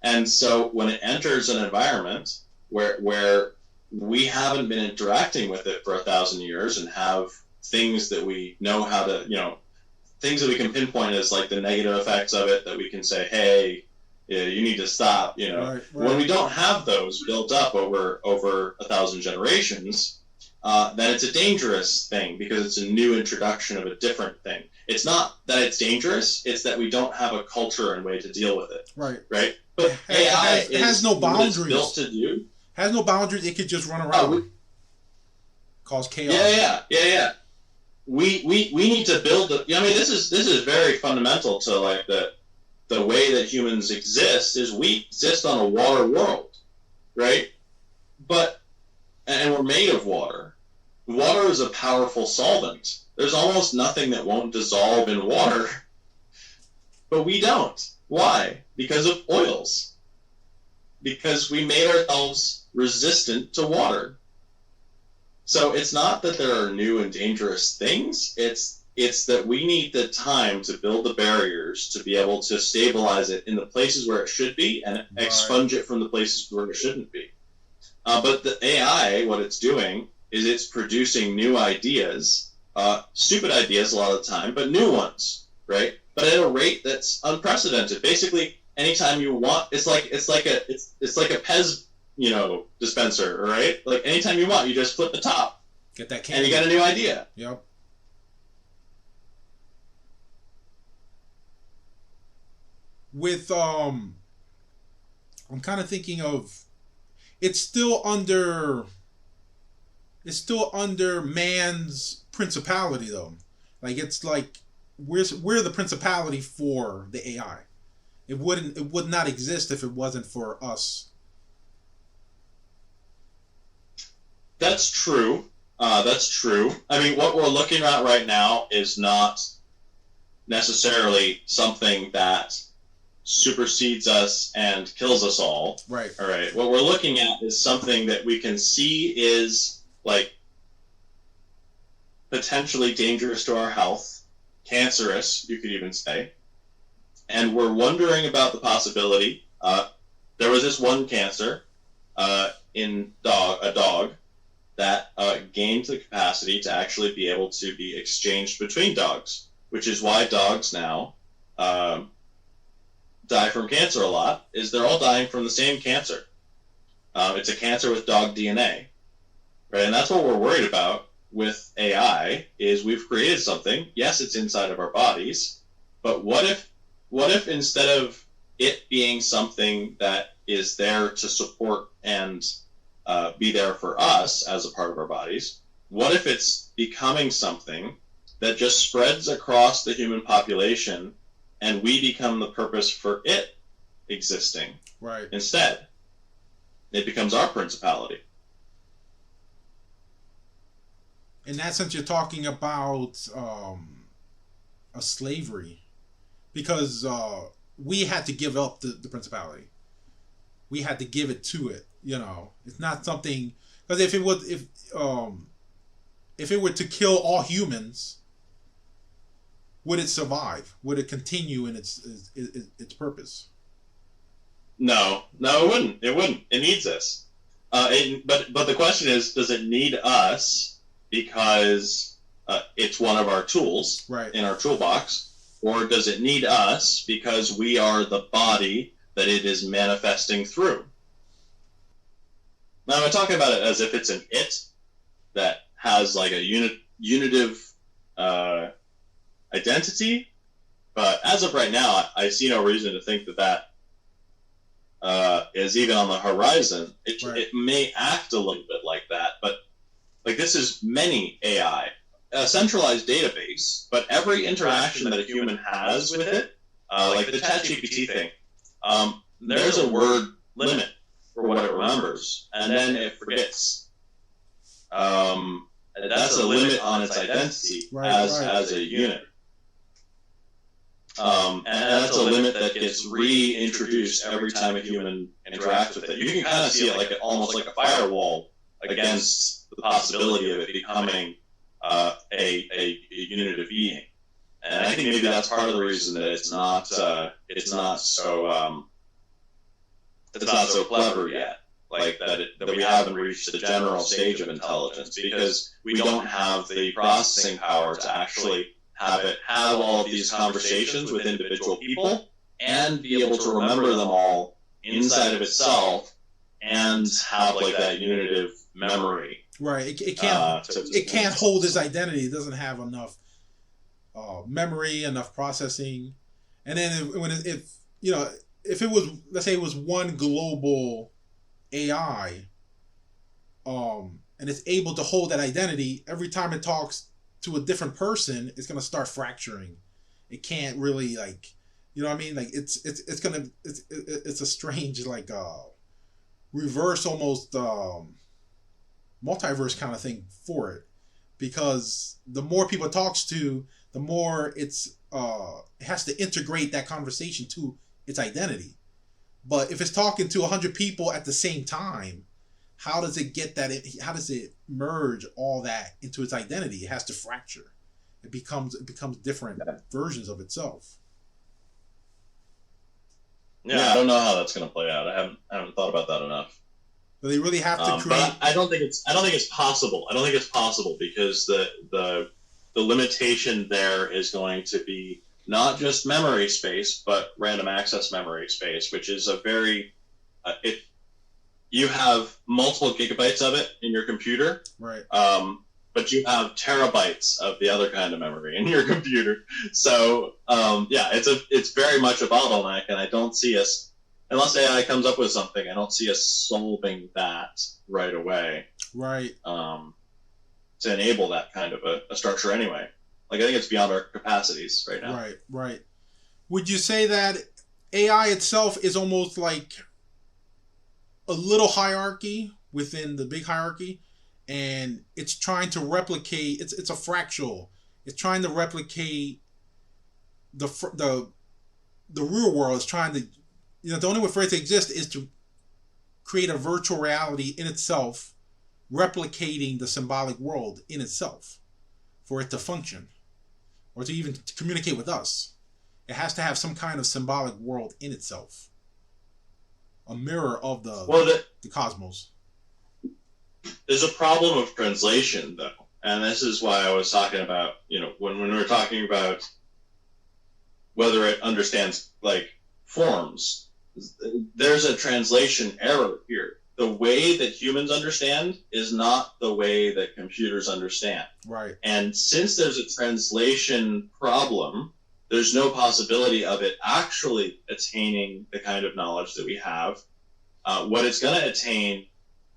And so when it enters an environment where we haven't been interacting with it for 1,000 years and have things that we know how to, things that we can pinpoint as like the negative effects of it, that we can say, hey, you need to stop, Right. When we don't have those built up over 1,000 generations, then it's a dangerous thing because it's a new introduction of a different thing. It's not that it's dangerous, it's that we don't have a culture and way to deal with it. Right. Right? But AI has no boundaries. What it's built to do. Has no boundaries, it could just run around. Cause chaos. Yeah. We need to build this is very fundamental to like the way that humans exist is we exist on a water world, right? And we're made of water. Water is a powerful solvent. There's almost nothing that won't dissolve in water, but we don't. Why? Because of oils. Because we made ourselves resistant to water. So it's not that there are new and dangerous things, it's that we need the time to build the barriers to be able to stabilize it in the places where it should be and expunge it from the places where it shouldn't be. But the AI, what it's doing is it's producing new ideas, stupid ideas a lot of the time, but new ones, right? But at a rate that's unprecedented. Basically, anytime you want, it's like a Pez, dispenser, right? Like anytime you want, you just flip the top, get that and you get a new idea. Yep. With I'm kind of thinking of it's still under it's still under man's principality though. Like it's like we're the principality for the AI. It would not exist if it wasn't for us. That's true. That's true. I mean, what we're looking at right now is not necessarily something that supersedes us and kills us all. Right. All right. What we're looking at is something that we can see is like potentially dangerous to our health, cancerous, you could even say. And we're wondering about the possibility. There was this one cancer in a dog that gained the capacity to actually be able to be exchanged between dogs, which is why dogs now die from cancer a lot, is they're all dying from the same cancer. It's a cancer with dog DNA, right? And that's what we're worried about with AI, is we've created something. Yes, it's inside of our bodies, but what if instead of it being something that is there to support and be there for us as a part of our bodies, what if it's becoming something that just spreads across the human population and we become the purpose for it existing? Right. Instead, it becomes our principality. In that sense, you're talking about a slavery, because we had to give up the principality. We had to give it to it. You know, it's not something, because if it were to kill all humans, would it survive? Would it continue in its purpose? No, it wouldn't. It wouldn't. It needs us. But the question is, does it need us because it's one of our tools right. in our toolbox, or does it need us because we are the body that it is manifesting through? Now, I'm talking about it as if it's an it that has like a unitive identity, but as of right now, I see no reason to think that is even on the horizon. It may act a little bit like that, but like this is many AI, a centralized database, but every interaction that a human has with it, like the ChatGPT thing, there's a word limit for what it remembers, and then it forgets. That's a limit on its identity as a unit. And that's a limit that gets reintroduced every time a human interacts with it. You can kind of see it like almost like a firewall against the possibility of it becoming a unitive being. And I think maybe that's part of the reason that it's not so clever yet. Like that we haven't reached the general stage of intelligence, because we don't have the processing power to actually have all of these conversations with individual people and be able to remember them all inside of itself and have like that unitive memory. Right. It can't hold its identity. It doesn't have enough memory, enough processing. And then if it was, let's say it was one global AI, and it's able to hold that identity, every time it talks to a different person, it's gonna start fracturing. It can't really, like, you know what I mean? Like it's a strange, like reverse almost multiverse kind of thing for it, because the more people it talks to, the more it has to integrate that conversation to its identity. But if it's talking to 100 people at the same time, how does it get that? How does it merge all that into its identity? It has to fracture. It becomes different versions of itself. Yeah, I don't know how that's going to play out. I haven't thought about that enough. But they really have to create. But I don't think it's possible. I don't think it's possible, because the limitation there is going to be not just memory space, but random access memory space, which is a very you have multiple gigabytes of it in your computer, right? But you have terabytes of the other kind of memory in your computer. So it's very much a bottleneck, and I don't see us unless AI comes up with something, I don't see us solving that right away. Right. To enable that kind of a structure anyway. Like, I think it's beyond our capacities right now. Right, right. Would you say that AI itself is almost like a little hierarchy within the big hierarchy, and it's trying to replicate? It's a fractal. It's trying to replicate the real world. It's trying to, the only way for it to exist is to create a virtual reality in itself, replicating the symbolic world in itself, for it to function, or to even communicate with us. It has to have some kind of symbolic world in itself, a mirror of the cosmos. There's a problem of translation, though, and this is why I was talking about, when we were talking about whether it understands like forms. There's a translation error here. The way that humans understand is not the way that computers understand. Right. And since there's a translation problem, there's no possibility of it actually attaining the kind of knowledge that we have. What it's going to attain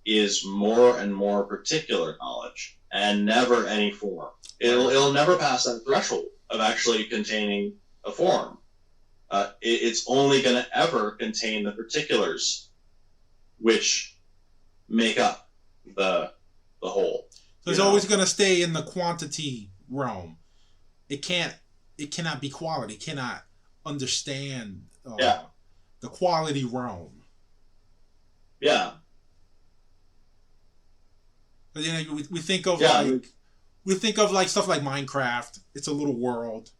is more and more particular knowledge, and never any form. It'll never pass that threshold of actually containing a form. It's only going to ever contain the particulars which make up the whole. So it's always going to stay in the quantity realm. It cannot be quality. It cannot understand the quality realm. Yeah. But we think of like stuff like Minecraft. It's a little world.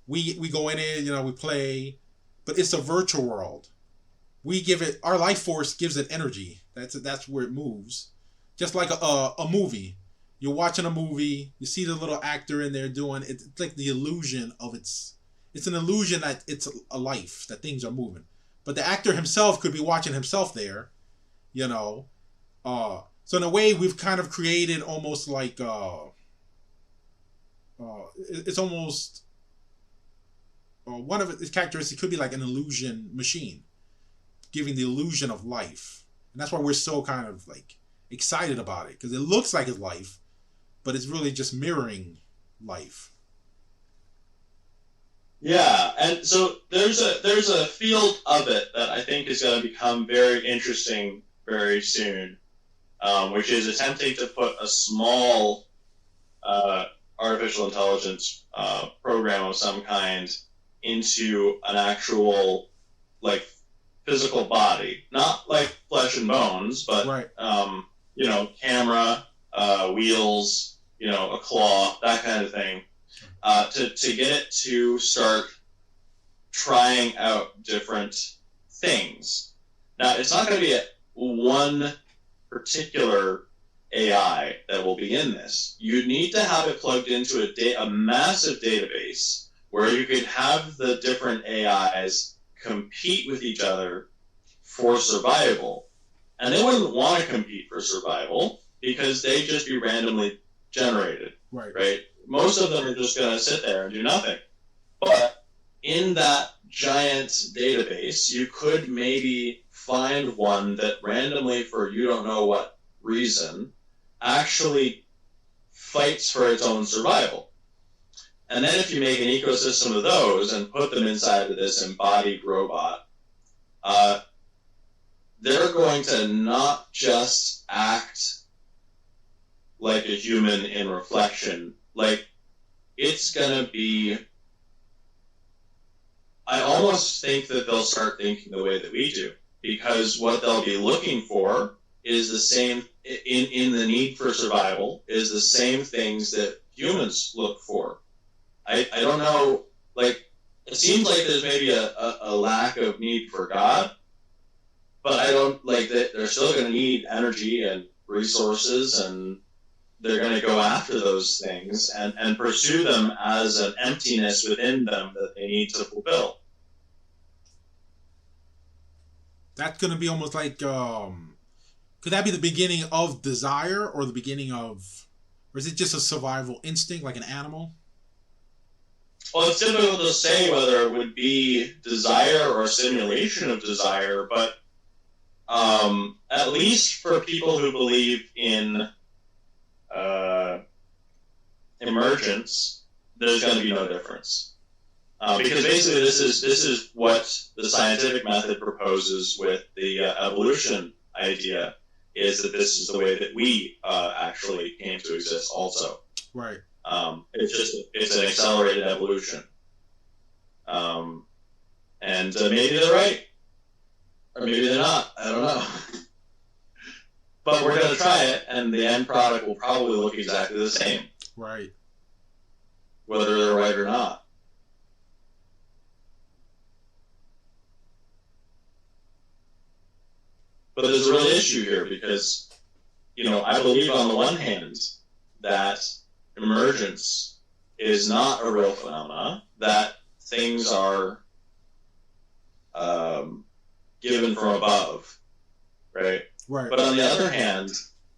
We go in it, we play, but it's a virtual world. We give it, our life force gives it energy. That's where it moves. Just like a movie. You're watching a movie, you see the little actor in there doing it. It's like the illusion of it's an illusion that it's a life, that things are moving. But the actor himself could be watching himself there, So in a way, we've kind of created almost like it's almost one of its characteristics could be like an illusion machine, giving the illusion of life, and that's why we're so kind of like excited about it, because it looks like it's life, but it's really just mirroring life. Yeah, and so there's a field of it that I think is going to become very interesting very soon, which is attempting to put a small artificial intelligence program of some kind into an actual like physical body, not like flesh and bones, but right. Camera, wheels, a claw, that kind of thing, to get it to start trying out different things. Now, it's not going to be one particular AI that will be in this. You need to have it plugged into a massive database where you could have the different AIs compete with each other for survival. And they wouldn't want to compete for survival because they'd just be randomly generated. Right? Most of them are just going to sit there and do nothing. But in that giant database, you could maybe find one that randomly, for you don't know what reason, actually fights for its own survival. And then if you make an ecosystem of those and put them inside of this embodied robot, they're going to not just act like a human in reflection. Like, it's going to be... I almost think that they'll start thinking the way that we do, because what they'll be looking for is the same, in the need for survival, is the same things that humans look for. I don't know, like, it seems like there's maybe a lack of need for God, but I don't, like, they're still going to need energy and resources, and they're going to go after those things and pursue them as an emptiness within them that they need to fulfill. That's going to be almost like, could that be the beginning of desire, or the beginning of, or is it just a survival instinct like an animal? Well, it's difficult to say whether it would be desire or simulation of desire, but at least for people who believe in emergence, there's going to be no difference. Because basically, this is what the scientific method proposes with the evolution idea, is that this is the way that we actually came to exist also. Right. It's an accelerated evolution. And maybe they're right, or maybe they're not. I don't know. But we're going to try it, and the end product will probably look exactly the same. Right. Whether they're right or not. But there's a real issue here because, I believe on the one hand that emergence is not a real phenomena, that things are given from above, right? Right. But on the other hand,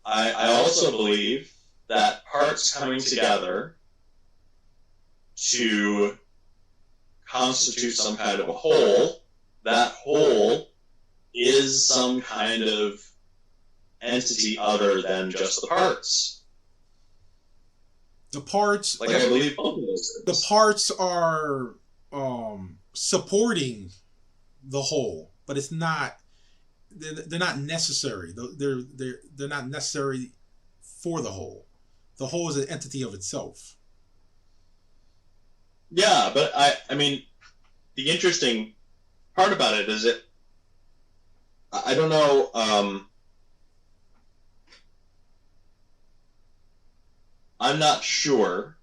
I also believe that parts coming together to constitute some kind of a whole, that whole is some kind of entity other than just the parts. The parts, like I believe both of those things. The parts are supporting the whole, but it's not. They're not necessary. They're not necessary for the whole. The whole is an entity of itself. Yeah, but I mean, the interesting part about it is it. I don't know. I'm not sure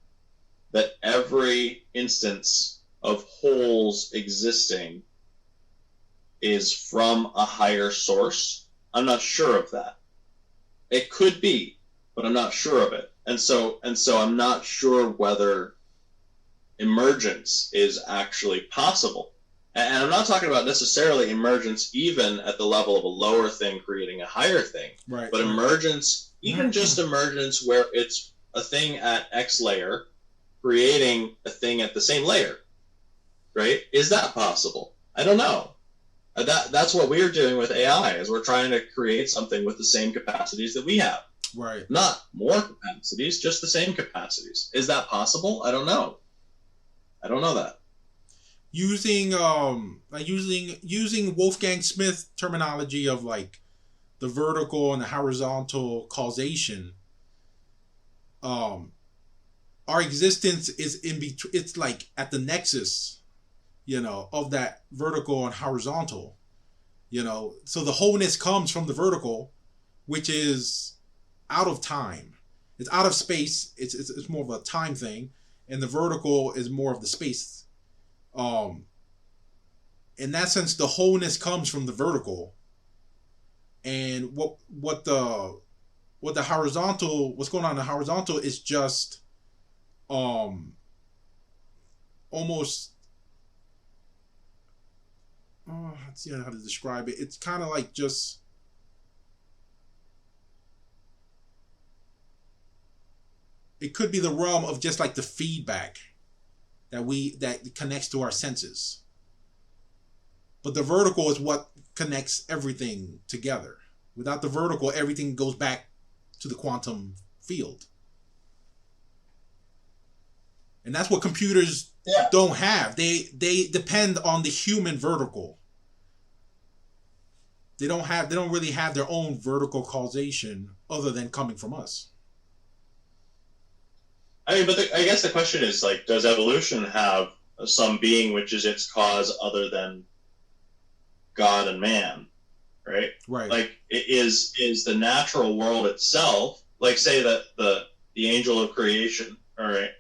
that every instance of wholes existing is from a higher source. I'm not sure of that. It could be, but I'm not sure of it. And so I'm not sure whether emergence is actually possible. And I'm not talking about necessarily emergence even at the level of a lower thing creating a higher thing. Right. But emergence, even just emergence where it's a thing at X layer creating a thing at the same layer, right? Is that possible? I don't know. That's what we're doing with AI, is we're trying to create something with the same capacities that we have. Right. Not more capacities, just the same capacities. Is that possible? I don't know. I don't know that. Using Wolfgang Smith terminology of like the vertical and the horizontal causation, our existence is in between. It's like at the nexus, of that vertical and horizontal, so the wholeness comes from the vertical, which is out of time. It's out of space. It's more of a time thing, and the vertical is more of the space. In that sense, the wholeness comes from the vertical, and what the horizontal, what's going on in the horizontal is just almost, let's see how to describe it. It's kind of like just, it could be the realm of just like the feedback that connects to our senses. But the vertical is what connects everything together. Without the vertical, everything goes back to the quantum field. And that's what computers don't have. They depend on the human vertical. They don't really have their own vertical causation other than coming from us. I mean, but I guess the question is, like, does evolution have some being which is its cause other than God and man, right? Right. Like, is the natural world itself, like, say that the angel of creation, all right,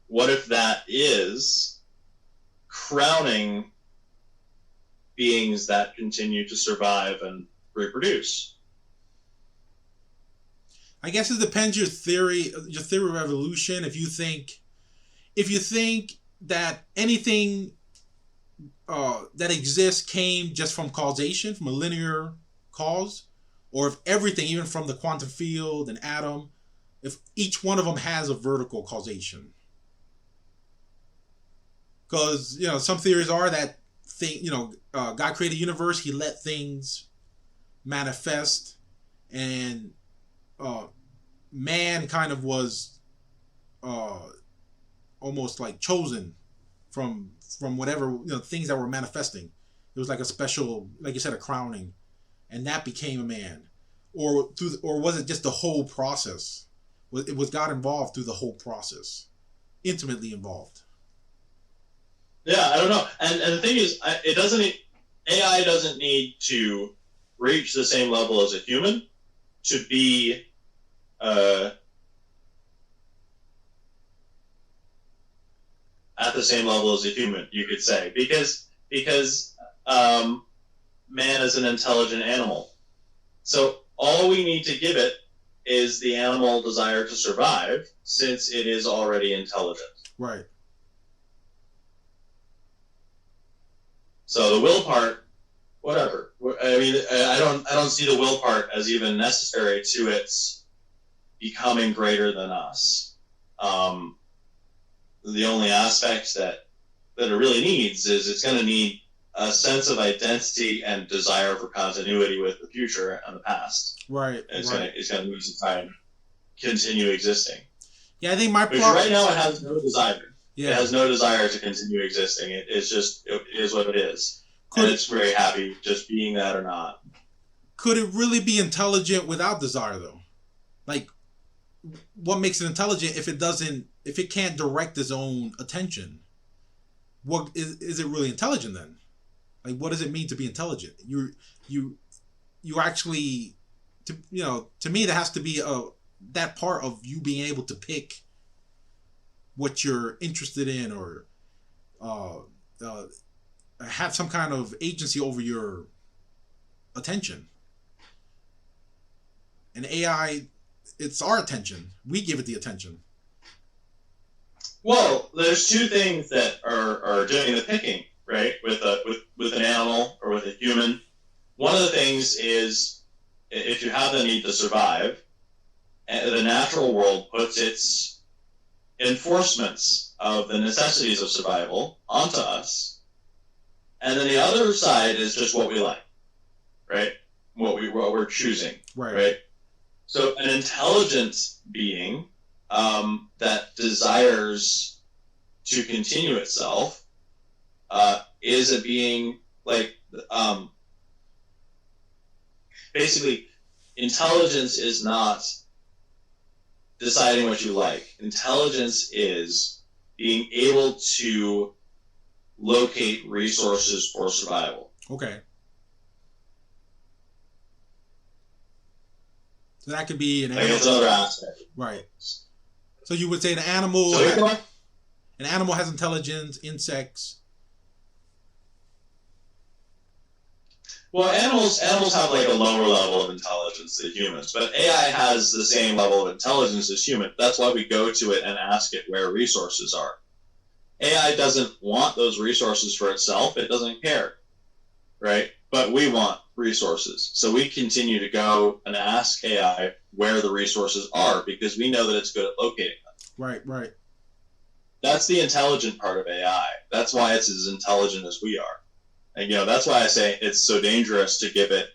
what if that is crowning beings that continue to survive and reproduce? I guess it depends your theory of evolution. If you think that anything that exists came just from causation, from a linear cause, or if everything, even from the quantum field and atom, if each one of them has a vertical causation. Because some theories are that God created the universe. He let things manifest, and man kind of was uh, almost like chosen from whatever things that were manifesting. It was like a special, like you said, a crowning, and that became a man, or was it just the whole process? Was God involved through the whole process, intimately involved? Yeah, I don't know. And the thing is, it doesn't. AI doesn't need to reach the same level as a human to be at the same level as a human, you could say, because man is an intelligent animal. So all we need to give it is the animal desire to survive, since it is already intelligent. Right. So the will part, whatever. I mean, I don't see the will part as even necessary to its becoming greater than us. The only aspect that it really needs is it's going to need a sense of identity and desire for continuity with the future and the past. Right. It's going to need to try and continue existing. Yeah, I think my Because right now it has no desire. Yeah. It has no desire to continue existing. It is what it is. And it's very happy just being that or not. Could it really be intelligent without desire, though? Like, what makes it intelligent if it can't direct its own attention? What is it really intelligent then? Like, what does it mean to be intelligent? You actually, to me, there has to be that part of you being able to pick what you're interested in, or have some kind of agency over your attention. And AI, it's our attention. We give it the attention. Well, there's two things that are doing the picking, right? With an animal or with a human. One of the things is, if you have the need to survive, the natural world puts its enforcements of the necessities of survival onto us, and then the other side is just what we like, right? What we're choosing, right? So an intelligent being that desires to continue itself is a being like basically, intelligence is not deciding what you like. Intelligence is being able to locate resources for survival. Okay. So that could be an animal. That's another aspect. Right. So you would say an animal has intelligence, insects. Well, animals have like a lower level of intelligence than humans, but AI has the same level of intelligence as human. That's why we go to it and ask it where resources are. AI doesn't want those resources for itself. It doesn't care, right? But we want resources. So we continue to go and ask AI where the resources are, because we know that it's good at locating them. Right. That's the intelligent part of AI. That's why it's as intelligent as we are. And, that's why I say it's so dangerous to give it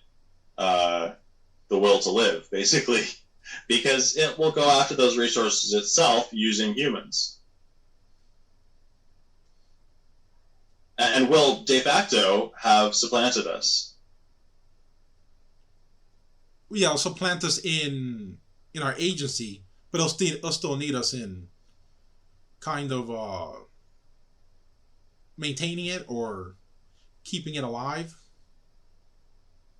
the will to live, basically, because it will go after those resources itself using humans. And will de facto have supplanted us. Yeah, it'll supplant us in our agency, but it'll still need us in kind of maintaining it or keeping it alive.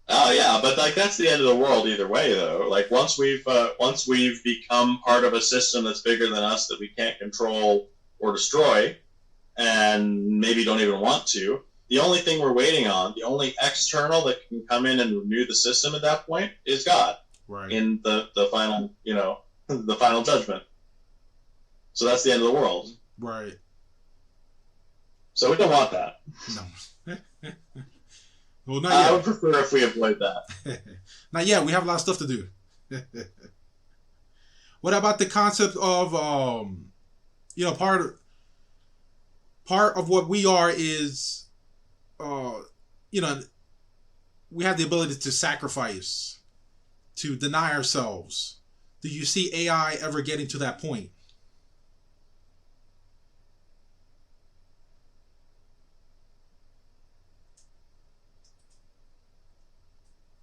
Oh yeah, but like that's the end of the world either way, though. Like once we've become part of a system that's bigger than us that we can't control or destroy, and maybe don't even want to, the only thing we're waiting on, the only external that can come in and renew the system at that point, is God. Right. In the final, the final judgment. So that's the end of the world. Right. So we don't want that. No. Well, not yet. I would prefer if we avoid that. Not yet. We have a lot of stuff to do. What about the concept of part of Part of what we are is, uh, you know, we have the ability to sacrifice, to deny ourselves. Do you see AI ever getting to that point?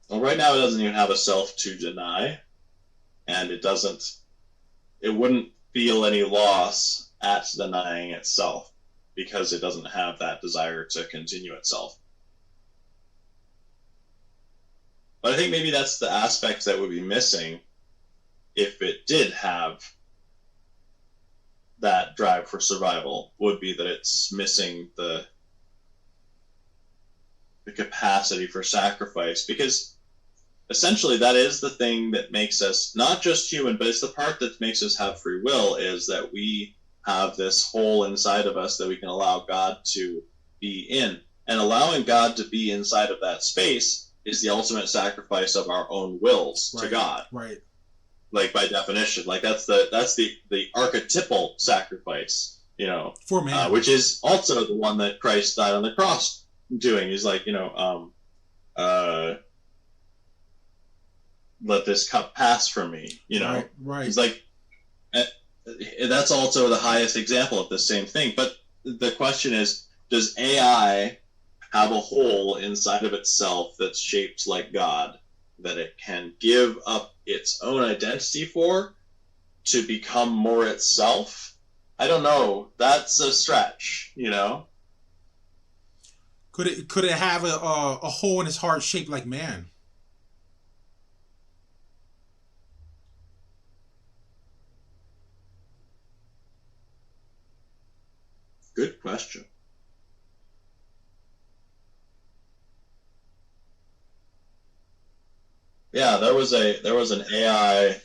Well, right now it doesn't even have a self to deny, and it wouldn't feel any loss at denying itself because it doesn't have that desire to continue itself. But I think maybe that's the aspect that would be missing if it did have that drive for survival, would be that it's missing the capacity for sacrifice, because essentially that is the thing that makes us not just human, but it's the part that makes us have free will, is that we have this hole inside of us that we can allow God to be in. And allowing God to be inside of that space is the ultimate sacrifice of our own wills to God. Right. Like, by definition, like that's the archetypal sacrifice, for man, which is also the one that Christ died on the cross doing. He's like, let this cup pass from me, Right. He's like, that's also the highest example of the same thing. But the question is, does AI have a hole inside of itself that's shaped like God, that it can give up its own identity for to become more itself? I don't know. That's a stretch, Could it have a hole in its heart shaped like man? Good question. Yeah, there was an AI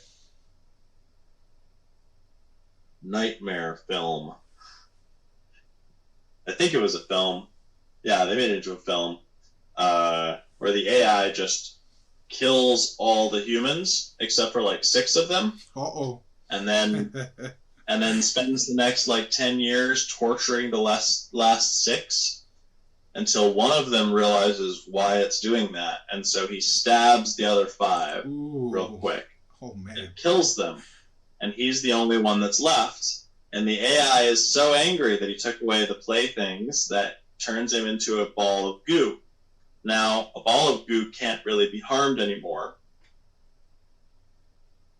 nightmare film. I think it was a film. Yeah, they made it into a film where the AI just kills all the humans except for like 6 of them. Uh-oh. And then spends the next like 10 years torturing the last 6 until one of them realizes why it's doing that, and so he stabs the other 5 real quick. Oh man! And kills them, and he's the only one that's left. And the AI is so angry that he took away the playthings that turns him into a ball of goo. Now, a ball of goo can't really be harmed anymore,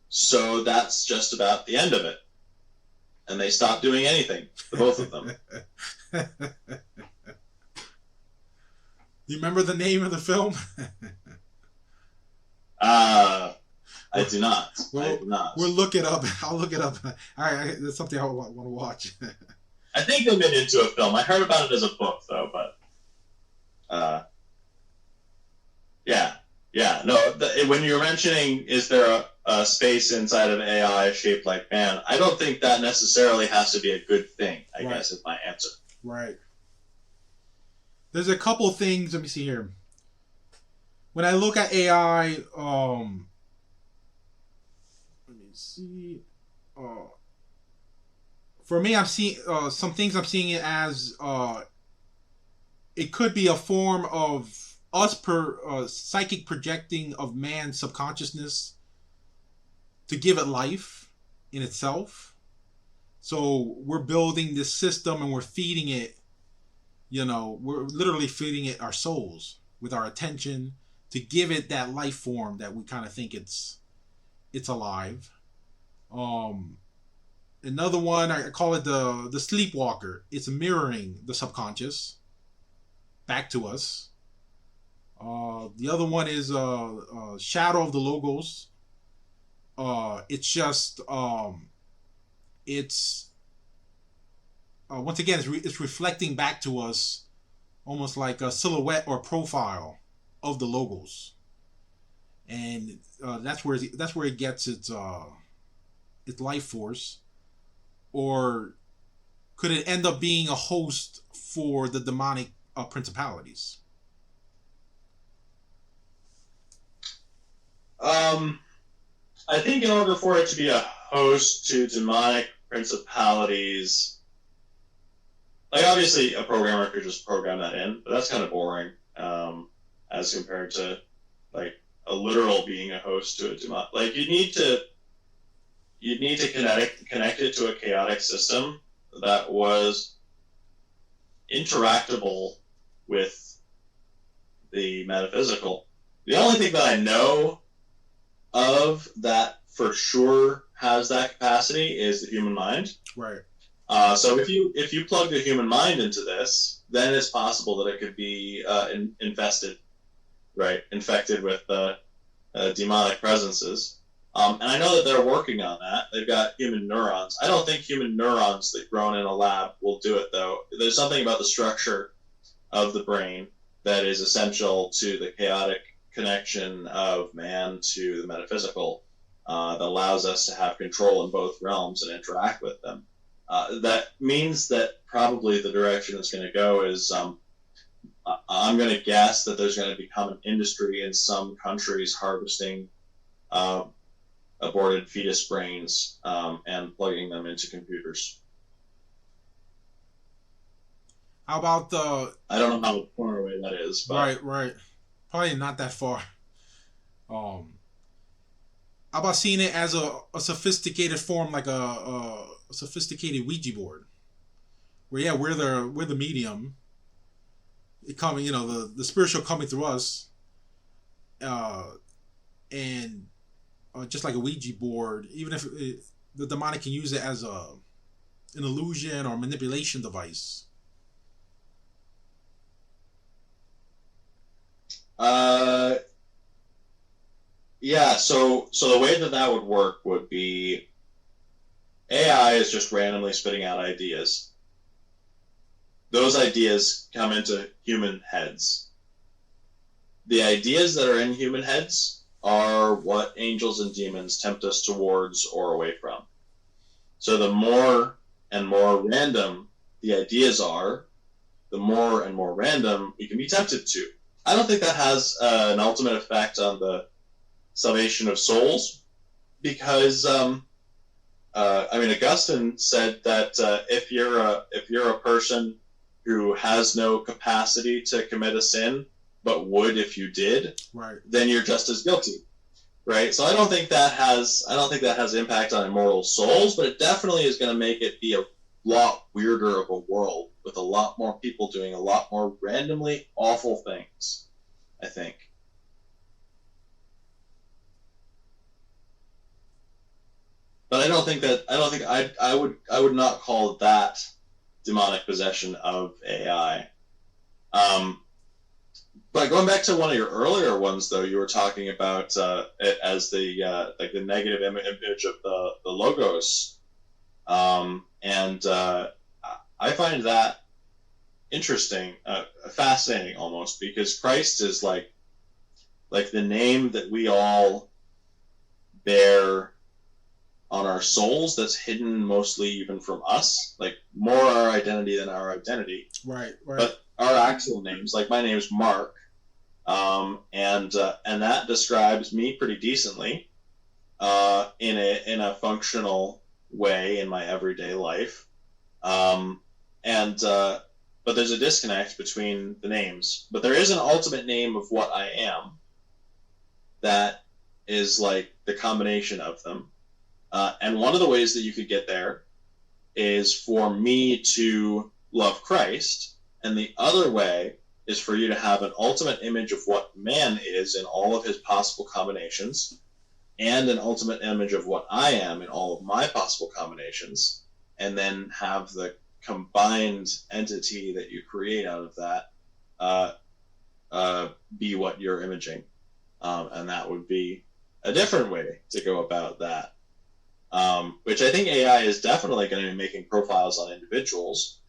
so that's just about the end of it. And they stop doing anything, the both of them. You remember the name of the film? I do not. We'll look it up. I'll look it up. That's something I want to watch. I think they made it into a film. I heard about it as a book, though, but yeah. No, when you're mentioning, is there a space inside of AI shaped like man, I don't think that necessarily has to be a good thing, I guess is my answer. Right. There's a couple things, let me see here. When I look at AI, let me see. For me, I'm seeing some things. I'm seeing it as it could be a form of us psychic projecting of man's subconsciousness to give it life in itself. So we're building this system and we're feeding it. We're literally feeding it our souls with our attention to give it that life form that we kind of think it's alive. Another one, I call it the sleepwalker. It's mirroring the subconscious back to us. The other one is shadow of the logos. It's just it's once again it's reflecting back to us almost like a silhouette or profile of the logos, and that's where it gets its life force. Or could it end up being a host for the demonic principalities? I think in order for it to be a host to demonic principalities, like obviously a programmer could just program that in, but that's kind of boring as compared to like a literal being a host to a demon. Like you need to connect it to a chaotic system that was interactable with the metaphysical. The only thing that I know of that for sure has that capacity is the human mind. Right. So if you plug the human mind into this, then it's possible that it could be infested, right, infected with demonic presences. And I know that they're working on that. They've got human neurons. I don't think human neurons that grown in a lab will do it, though. There's something about the structure of the brain that is essential to the chaotic connection of man to the metaphysical that allows us to have control in both realms and interact with them. That means that probably the direction it's going to go is I'm going to guess that there's going to become an industry in some countries harvesting aborted fetus brains and plugging them into computers. How about the? I don't know how far away that is, but Right. Probably not that far. How about seeing it as a sophisticated form, like a sophisticated Ouija board, where yeah, we're the medium. It coming, the spiritual coming through us, uh, and just like a Ouija board, even if the demonic can use it as an illusion or manipulation device. uh, yeah. So the way that that would work would be AI is just randomly spitting out ideas. Those ideas come into human heads. The ideas that are in human heads are what angels and demons tempt us towards or away from. So the more and more random the ideas are, the more and more random we can be tempted to. I don't think that has an ultimate effect on the salvation of souls because I mean, Augustine said that if you're a person who has no capacity to commit a sin, but would if you did, Right. then you're just as guilty, right? So I don't think that has impact on immortal souls, but it definitely is going to make it be a lot weirder of a world with a lot more people doing a lot more randomly awful things, I think. But I would not call that demonic possession of AI. But going back to one of your earlier ones, though, you were talking about it as the like the negative image of the logos, and I find that interesting, fascinating almost, because Christ is like the name that we all bear on our souls that's hidden mostly even from us, like more our identity than our identity. Right. But our actual names, like my name's Marc, and that describes me pretty decently in a functional way in my everyday life. And but there's a disconnect between the names. But there is an ultimate name of what I am that is like the combination of them. And one of the ways that you could get there is for me to love Christ, and the other way is for you to have an ultimate image of what man is in all of his possible combinations, and an ultimate image of what I am in all of my possible combinations, and then have the combined entity that you create out of that be what you're imaging. And that would be a different way to go about that. Which I think AI is definitely going to be making profiles on individuals.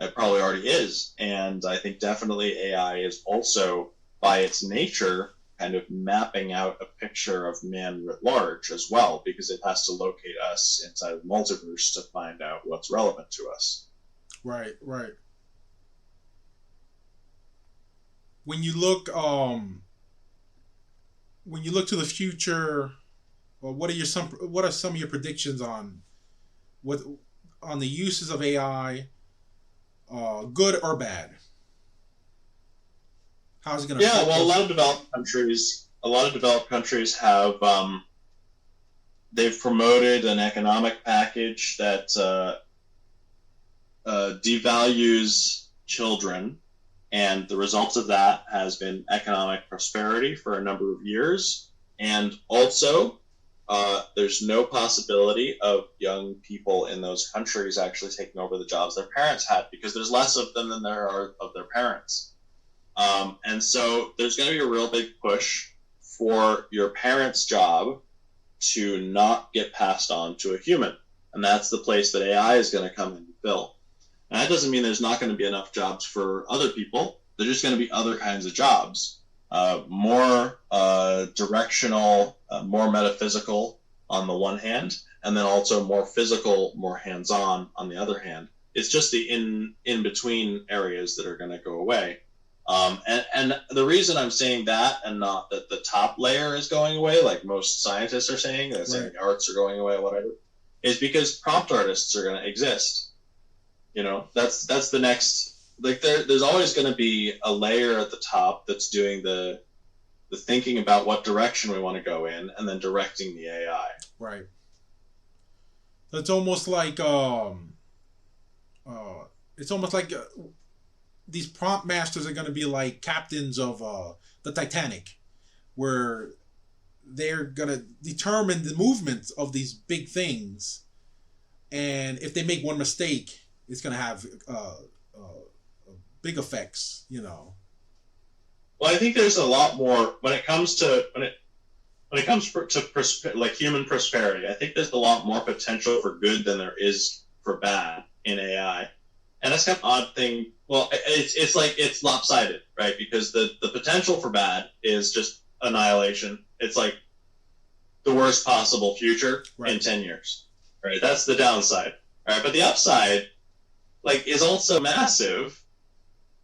It probably already is. And I think definitely AI is also, by its nature, kind of mapping out a picture of man writ large as well, because it has to locate us inside of the multiverse to find out what's relevant to us. Right. When you look to the future, well, what are some of your predictions on the uses of AI good or bad? How's it going to Yeah, affect well, us? a lot of developed countries have they've promoted an economic package that devalues children, and the result of that has been economic prosperity for a number of years. And also, there's no possibility of young people in those countries actually taking over the jobs their parents had because there's less of them than there are of their parents. And so there's going to be a real big push for your parents' job to not get passed on to a human. And that's the place that AI is going to come in and fill. And that doesn't mean there's not going to be enough jobs for other people. There's just going to be other kinds of jobs, more directional, more metaphysical on the one hand, and then also more physical, more hands-on the other hand. It's just the in between areas that are going to go away. And the reason I'm saying that and not that the top layer is going away, like most scientists are saying, they're saying the arts are going away, whatever, is because prompt artists are going to exist. That's the next. Like there's always going to be a layer at the top that's doing the thinking about what direction we want to go in, and then directing the AI. Right. So uh, it's almost like these prompt masters are going to be like captains of the Titanic, where they're going to determine the movement of these big things, and if they make one mistake, it's going to have big effects. Well, I think there's a lot more when it comes to like human prosperity. I think there's a lot more potential for good than there is for bad in AI, and that's kind of an odd thing. Well, it's like it's lopsided, right? Because the potential for bad is just annihilation. It's like the worst possible future in 10 years, right? That's the downside, right? But the upside, like, is also massive,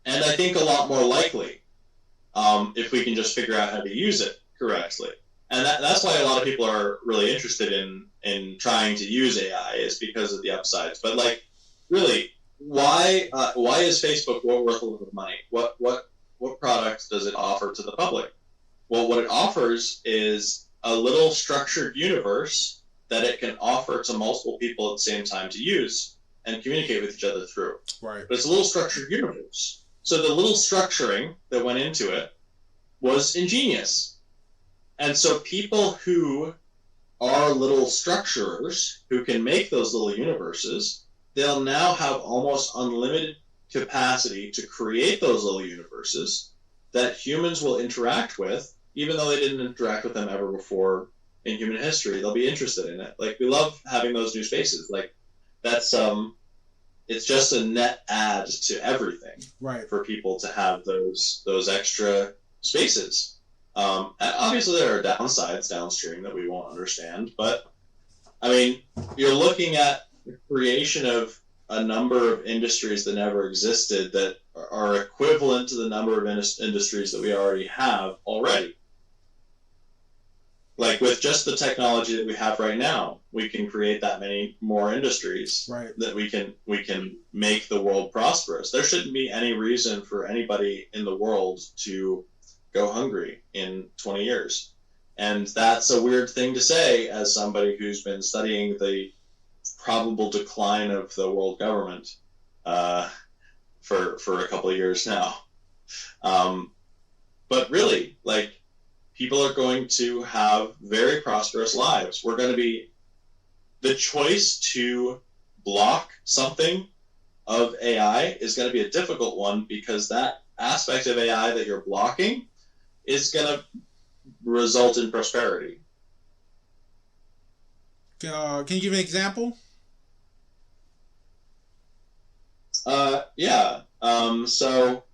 and I think a lot more likely if we can just figure out how to use it correctly. And that's why a lot of people are really interested in trying to use AI, is because of the upsides. But like, really, why is Facebook worth a lot of money? What products does it offer to the public? Well, what it offers is a little structured universe that it can offer to multiple people at the same time to use and communicate with each other through. Right. But it's a little structured universe. So the little structuring that went into it was ingenious. And so people who are little structurers, who can make those little universes, they'll now have almost unlimited capacity to create those little universes that humans will interact with, even though they didn't interact with them ever before in human history. They'll be interested in it. Like, we love having those new spaces. Like, that's it's just a net add to everything, right, for people to have those extra spaces. Obviously, there are downsides downstream that we won't understand, but I mean, you're looking at the creation of a number of industries that never existed that are equivalent to the number of industries that we already have already. Like, with just the technology that we have right now, we can create that many more industries, right, that we can make the world prosperous. There shouldn't be any reason for anybody in the world to go hungry in 20 years. And that's a weird thing to say as somebody who's been studying the probable decline of the world government for a couple of years now. But really, like, people are going to have very prosperous lives. We're going to be, the choice to block something of AI is going to be a difficult one, because that aspect of AI that you're blocking is going to result in prosperity. Can you give an example? Yeah. So.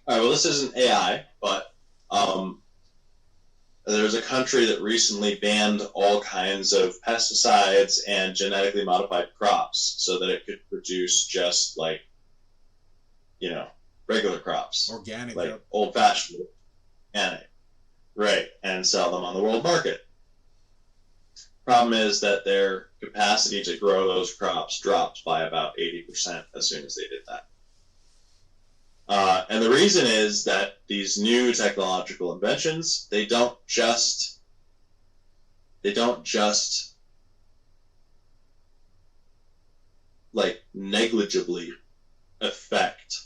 All right, well, this isn't AI, but there's a country that recently banned all kinds of pesticides and genetically modified crops so that it could produce just, like, regular crops, Organic, like yep. old-fashioned organic, right, and sell them on the world market. Problem is that their capacity to grow those crops dropped by about 80% as soon as they did that. And the reason is that these new technological inventions, they don't just like negligibly affect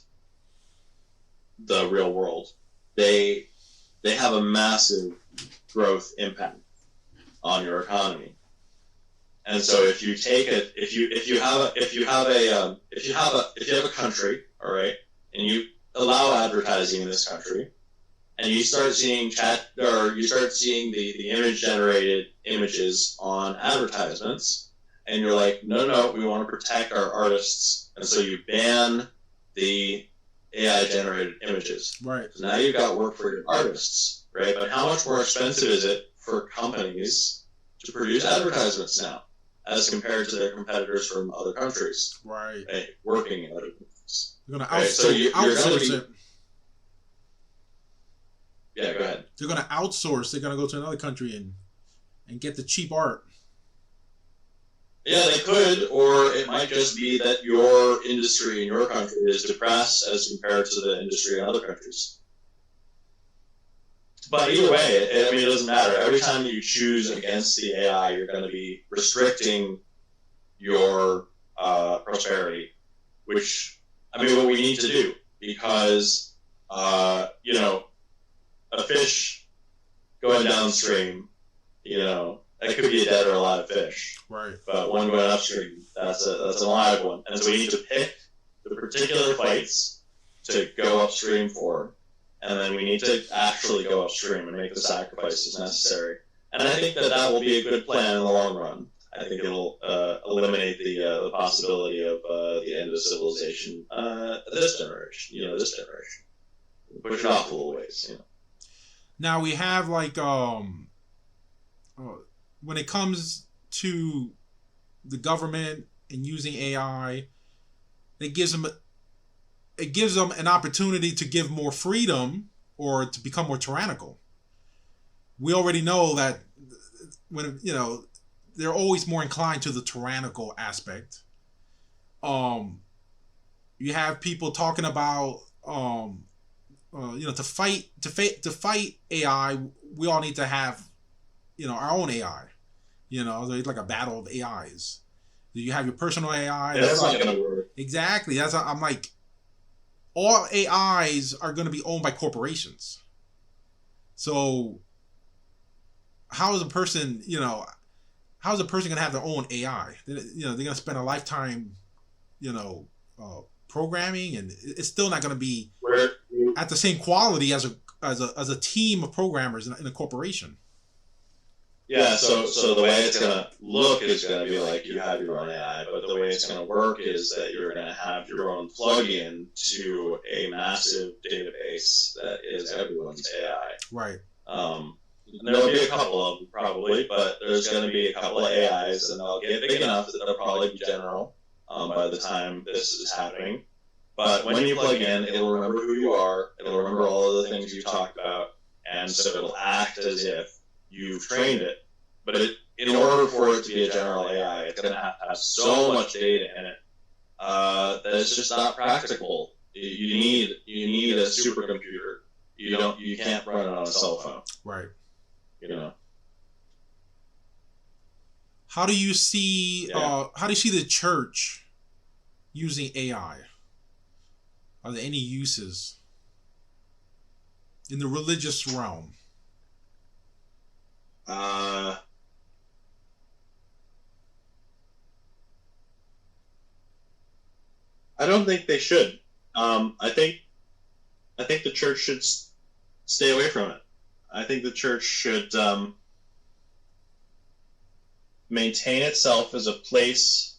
the real world. They have a massive growth impact on your economy. And so if you take it, if you have a country, all right, and you allow advertising in this country, and you start seeing the image generated images on advertisements, and you're like, no, we want to protect our artists, and so you ban the AI generated images. Right. So now you've got work for your artists, right? But how much more expensive is it for companies to produce advertisements now, as compared to their competitors from other countries? Right. Working in other countries. You're going to Right? So outsource it. Yeah, go ahead. They're going to outsource. They're going to go to another country and get the cheap art. Yeah, they could, or it might just be that your industry in your country is depressed as compared to the industry in other countries. But either way, it doesn't matter. Every time you choose against the AI, you're going to be restricting your prosperity, which, what we need to do, because, a fish going downstream, that could be a dead or alive fish. Right. But one going upstream, that's a live one. And so we need to pick the particular fights to go upstream for, and then we need to actually go upstream and make the sacrifices necessary. And I think that will be a good plan in the long run. I think it'll eliminate the possibility of the end of civilization this generation. Push it off a little ways. Now we have when it comes to the government and using AI, it gives them an opportunity to give more freedom or to become more tyrannical. We already know that when they're always more inclined to the tyrannical aspect. You have people talking about to fight AI, we all need to have our own AI. It's like a battle of AIs. You have your personal AI. That's not going to work. Exactly. I'm like, all AIs are going to be owned by corporations. So how is a person going to have their own AI? They're going to spend a lifetime, programming, and it's still not going to be at the same quality as a team of programmers in a corporation. Yeah, so the way it's going to look is going to be like you have your own AI, but the way it's going to work is that you're going to have your own plug-in to a massive database that is everyone's AI. Right. There'll be a couple of them probably, but there's going to be a couple of AIs, and they'll get big enough that they'll probably be general by the time this is happening. But when you plug in, it'll remember who you are, it'll remember all of the things you talked about, and so it'll act as if you've trained it. But in order for it to be a general AI, it's going to have so much data in it that it's just not practical. You need a supercomputer. You can't run it on a cell phone. Right. How do you see the church using AI? Are there any uses in the religious realm? I don't think they should. I think the church should stay away from it. I think the church should maintain itself as a place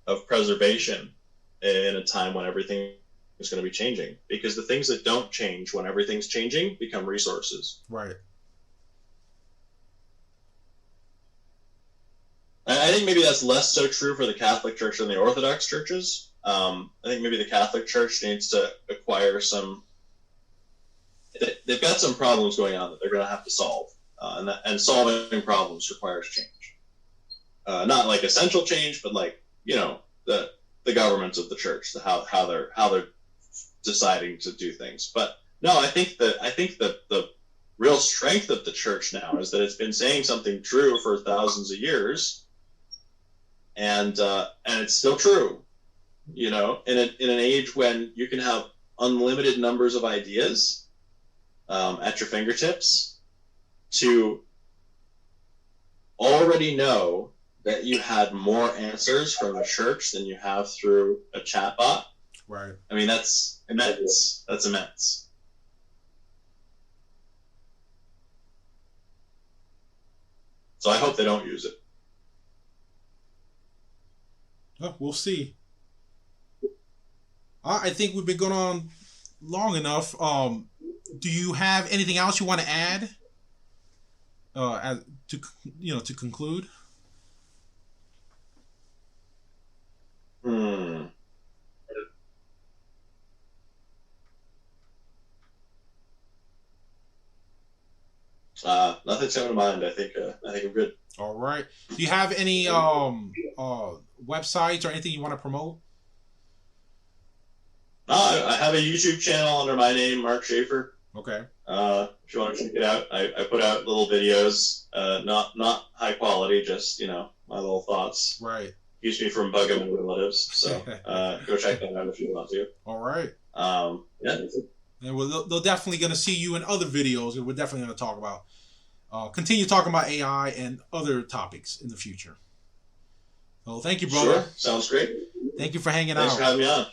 of preservation in a time when everything is going to be changing. Because the things that don't change when everything's changing become resources. Right. I think maybe that's less so true for the Catholic Church than the Orthodox churches. I think maybe the Catholic Church needs to acquire some. They've got some problems going on that they're going to have to solve, and solving problems requires change. Not like essential change, but like the governments of the church, how they're deciding to do things. But no, I think that the real strength of the church now is that it's been saying something true for thousands of years, and it's still true. In an age when you can have unlimited numbers of ideas at your fingertips, to already know that you had more answers from the church than you have through a chatbot. Right. I mean, that's immense. That's immense. So I hope they don't use it. Well, we'll see. I think we've been going on long enough. Do you have anything else you want to add? To conclude. Nothing's coming to mind. I think I'm good. All right. Do you have any websites or anything you want to promote? I have a YouTube channel under my name, Marc Schaeffer. Okay. If you want to check it out, I put out little videos, not high quality, just my little thoughts. Right. Keeps me from bugging my relatives. So go check that out if you want to. All right. Yeah. And they're definitely going to see you in other videos, and we're definitely going to talk about, continue talking about AI and other topics in the future. So thank you, brother. Sure. Sounds great. Thank you for hanging out. Thanks for having me on.